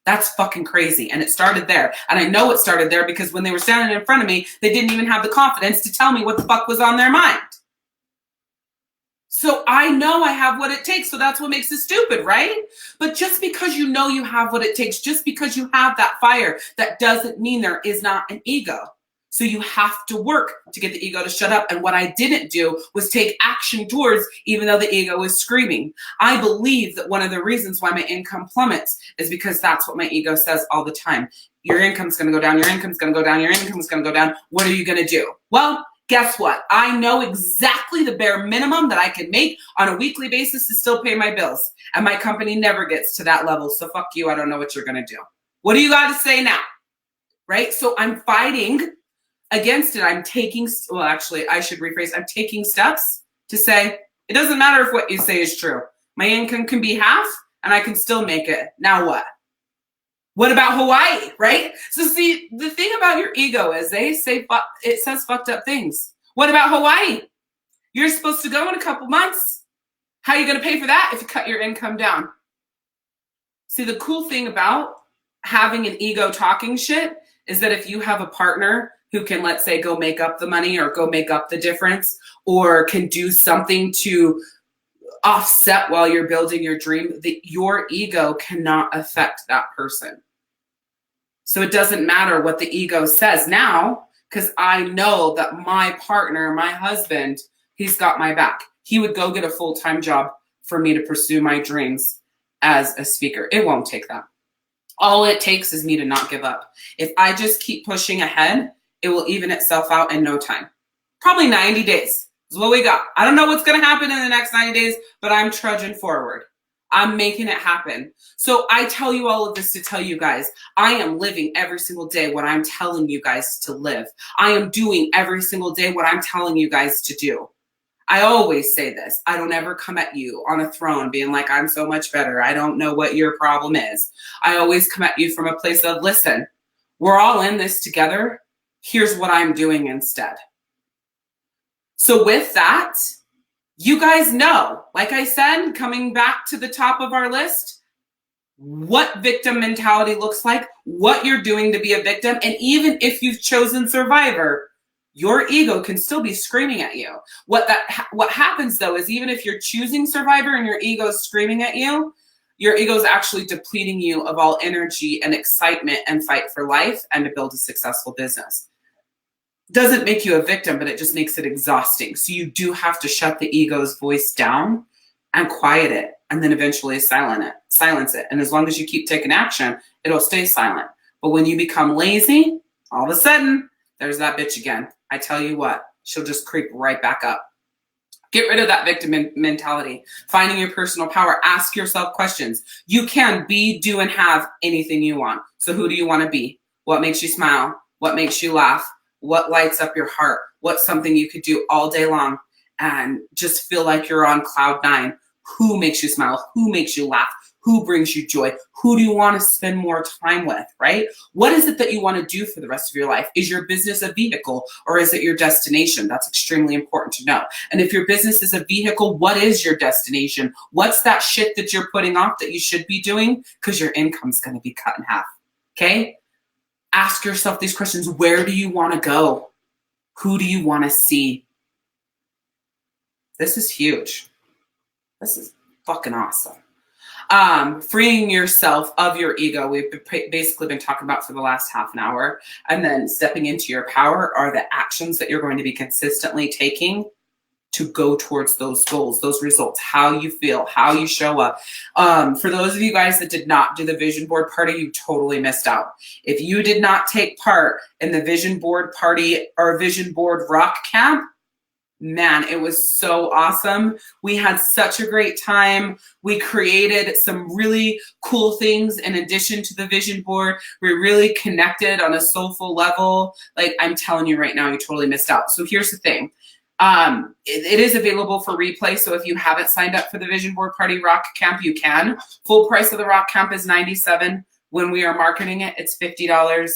That's fucking crazy. And it started there. And I know it started there because when they were standing in front of me, they didn't even have the confidence to tell me what the fuck was on their mind. So I know I have what it takes. So that's what makes it stupid, right? But just because you know you have what it takes, just because you have that fire, that doesn't mean there is not an ego. So you have to work to get the ego to shut up. And what I didn't do was take action towards, even though the ego is screaming. I believe that one of the reasons why my income plummets is because that's what my ego says all the time. Your income's going to go down. Your income's going to go down. Your income's going to go down. What are you going to do? Well, guess what? I know exactly the bare minimum that I can make on a weekly basis to still pay my bills. And my company never gets to that level. So fuck you. I don't know what you're going to do. What do you got to say now? Right? So I'm fighting against it. I'm taking, well, actually, I should rephrase. I'm taking steps to say, it doesn't matter if what you say is true. My income can be half and I can still make it. Now what? What about Hawaii, right? So see, the thing about your ego is they say, it says fucked up things. What about Hawaii? You're supposed to go in a couple months. How are you going to pay for that if you cut your income down? See, the cool thing about having an ego talking shit is that if you have a partner who can, let's say, go make up the money or go make up the difference or can do something to offset while you're building your dream, that your ego cannot affect that person. So it doesn't matter what the ego says now, because I know that my partner, my husband, he's got my back. He would go get a full-time job for me to pursue my dreams as a speaker. It won't take that. All it takes is me to not give up. If I just keep pushing ahead, it will even itself out in no time. Probably 90 days is what we got. I don't know what's going to happen in the next 90 days, but I'm trudging forward. I'm making it happen. So I tell you all of this to tell you guys, I am living every single day what I'm telling you guys to live. I am doing every single day what I'm telling you guys to do. I always say this. I don't ever come at you on a throne being like, I'm so much better. I don't know what your problem is. I always come at you from a place of, listen, we're all in this together. Here's what I'm doing instead. So with that, you guys know, like I said, coming back to the top of our list, what victim mentality looks like, what you're doing to be a victim, and even if you've chosen survivor, your ego can still be screaming at you. What happens though is even if you're choosing survivor and your ego is screaming at you, your ego is actually depleting you of all energy and excitement and fight for life and to build a successful business. Doesn't make you a victim, but it just makes it exhausting. So you do have to shut the ego's voice down and quiet it, and then eventually silence it. And as long as you keep taking action, it'll stay silent. But when you become lazy, all of a sudden, there's that bitch again. I tell you what, she'll just creep right back up. Get rid of that victim mentality. Finding your personal power. Ask yourself questions. You can be, do, and have anything you want. So who do you want to be? What makes you smile? What makes you laugh? What lights up your heart? What's something you could do all day long and just feel like you're on cloud 9? Who makes you smile? Who makes you laugh? Who brings you joy? Who do you want to spend more time with, right? What is it that you want to do for the rest of your life? Is your business a vehicle or is it your destination? That's extremely important to know. And if your business is a vehicle, what is your destination? What's that shit that you're putting off that you should be doing? Because your income's going to be cut in half, okay? Ask yourself these questions. Where do you want to go? Who do you want to see? This is huge. This is fucking awesome. freeing yourself of your ego, we've basically been talking about for the last half an hour. And then stepping into your power are the actions that you're going to be consistently taking to go towards those goals, those results, how you feel, how you show up. For those of you guys that did not do the vision board party, you totally missed out. If you did not take part in the vision board party or vision board rock camp, man, it was so awesome. We had such a great time. We created some really cool things in addition to the vision board. We really connected on a soulful level. Like, I'm telling you right now, you totally missed out. So here's the thing. It is available for replay. So if you haven't signed up for the Vision Board Party Rock Camp, you can. Full price of the Rock Camp is $97. When we are marketing it, it's $50.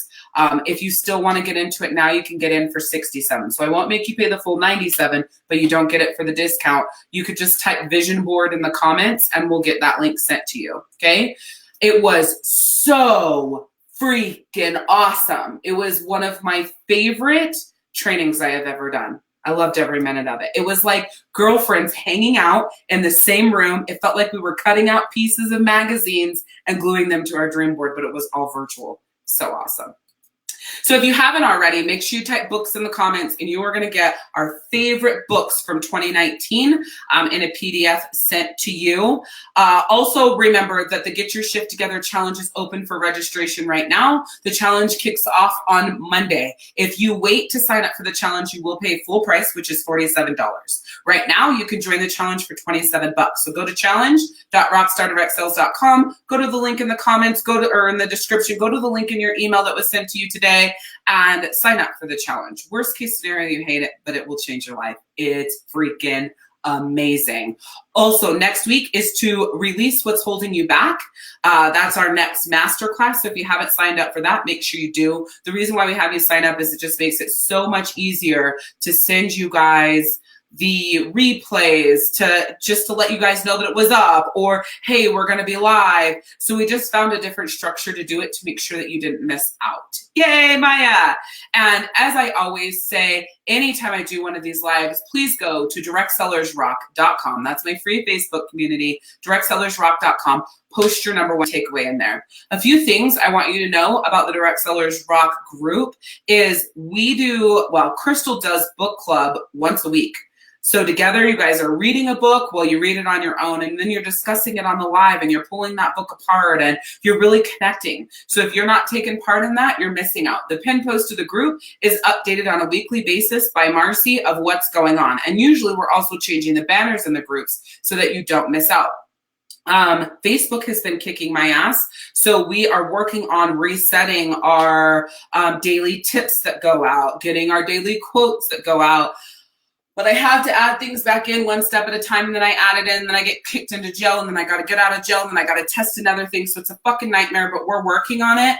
If you still want to get into it now, you can get in for $67. So I won't make you pay the full $97, but you don't get it for the discount. You could just type Vision Board in the comments and we'll get that link sent to you. Okay. It was so freaking awesome. It was one of my favorite trainings I have ever done. I loved every minute of it. It was like girlfriends hanging out in the same room. It felt like we were cutting out pieces of magazines and gluing them to our dream board, but it was all virtual. So awesome. So if you haven't already, make sure you type books in the comments and you are going to get our favorite books from 2019 in a PDF sent to you. Also remember that the Get Your Shift Together Challenge is open for registration right now. The challenge kicks off on Monday. If you wait to sign up for the challenge, you will pay full price, which is $47. Right now, you can join the challenge for $27. So go to challenge.rockstardirectsales.com, go to the link in the comments, or in the description, go to the link in your email that was sent to you today, and sign up for the challenge. Worst case scenario, you hate it, but it will change your life. It's freaking amazing. Also, next week is to release what's holding you back. That's our next masterclass. So if you haven't signed up for that, make sure you do. The reason why we have you sign up is it just makes it so much easier to send you guys the replays to let you guys know that it was up, or hey, we're going to be live. So we just found a different structure to do it to make sure that you didn't miss out. Yay, Maya. And as I always say, anytime I do one of these lives, please go to directsellersrock.com. That's my free Facebook community, directsellersrock.com. Post your number one takeaway in there. A few things I want you to know about the Direct Sellers Rock group is Crystal does book club once a week. So together you guys are reading a book while you read it on your own, and then you're discussing it on the live and you're pulling that book apart and you're really connecting. So if you're not taking part in that, you're missing out. The pin post to the group is updated on a weekly basis by Marcy of what's going on. And usually we're also changing the banners in the groups so that you don't miss out. Facebook has been kicking my ass. So we are working on resetting our daily tips that go out, getting our daily quotes that go out. But I have to add things back in one step at a time, and then I add it in, and then I get kicked into jail, and then I got to get out of jail, and then I got to test another thing. So it's a fucking nightmare, but we're working on it.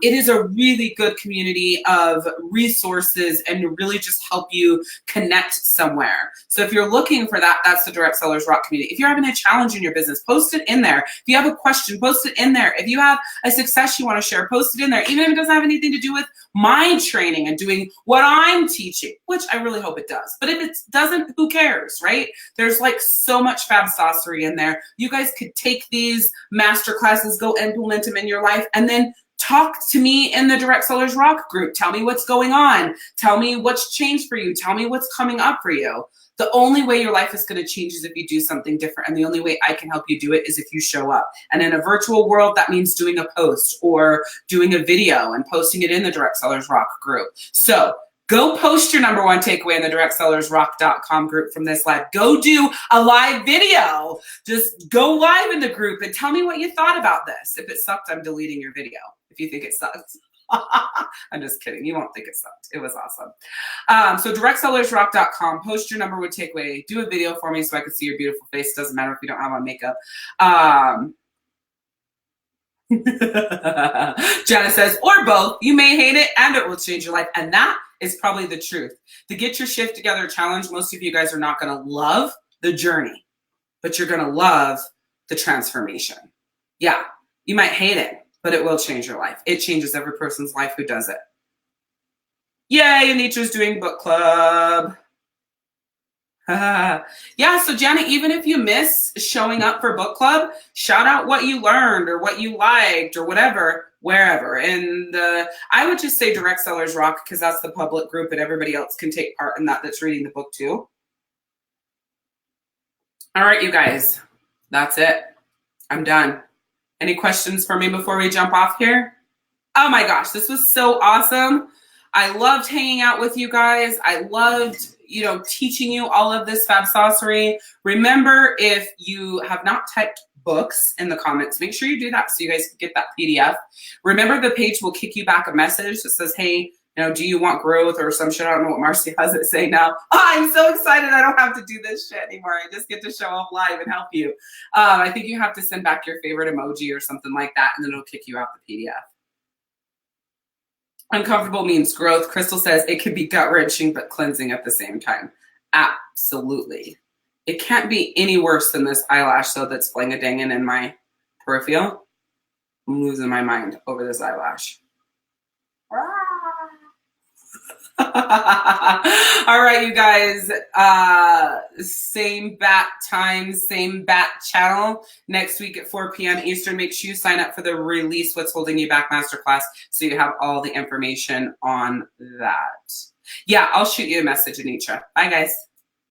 It is a really good community of resources and to really just help you connect somewhere. So if you're looking for that, that's the Direct Sellers Rock community. If you're having a challenge in your business, post it in there. If you have a question, post it in there. If you have a success you want to share, post it in there. Even if it doesn't have anything to do with my training and doing what I'm teaching, which I really hope it does. But if it doesn't, who cares, right? There's like so much fab saucery in there. You guys could take these master classes, go implement them in your life, and then talk to me in the Direct Sellers Rock group. Tell me what's going on. Tell me what's changed for you. Tell me what's coming up for you. The only way your life is going to change is if you do something different. And the only way I can help you do it is if you show up. And in a virtual world, that means doing a post or doing a video and posting it in the Direct Sellers Rock group. So go post your number one takeaway in the directsellersrock.com group from this live. Go do a live video. Just go live in the group and tell me what you thought about this. If it sucked, I'm deleting your video. If you think it sucked. I'm just kidding. You won't think it sucked. It was awesome. So directsellersrock.com, post your number one takeaway. Do a video for me so I can see your beautiful face. Doesn't matter if you don't have on makeup. Jana says, or both. You may hate it and it will change your life. And that is probably the truth. The Get Your Shift Together challenge, most of you guys are not going to love the journey, but you're going to love the transformation. Yeah, you might hate it, but it will change your life. It changes every person's life who does it. Yay, Anitra's doing book club. Yeah, so Janet, even if you miss showing up for book club, shout out what you learned or what you liked or whatever, wherever. And I would just say Direct Sellers Rock, because that's the public group and everybody else can take part in that that's reading the book too. All right, you guys, that's it. I'm done. Any questions for me before we jump off here? Oh my gosh, this was so awesome. I loved hanging out with you guys. I loved, teaching you all of this fab saucery. Remember, if you have not typed books in the comments, make sure you do that so you guys can get that PDF. Remember, the page will kick you back a message that says, hey, do you want growth or some shit? I don't know what Marcy has it say now. Oh, I'm so excited. I don't have to do this shit anymore. I just get to show up live and help you. I think you have to send back your favorite emoji or something like that, and then it'll kick you out the PDF. Uncomfortable means growth. Crystal says it can be gut-wrenching but cleansing at the same time. Absolutely. It can't be any worse than this eyelash, though, that's fling-a-dinging in my peripheral. I'm losing my mind over this eyelash. All right, you guys. Same bat time, same bat channel. Next week at 4 p.m. Eastern. Make sure you sign up for the Release What's Holding You Back Masterclass so you have all the information on that. Yeah, I'll shoot you a message, Anitra. Bye, guys.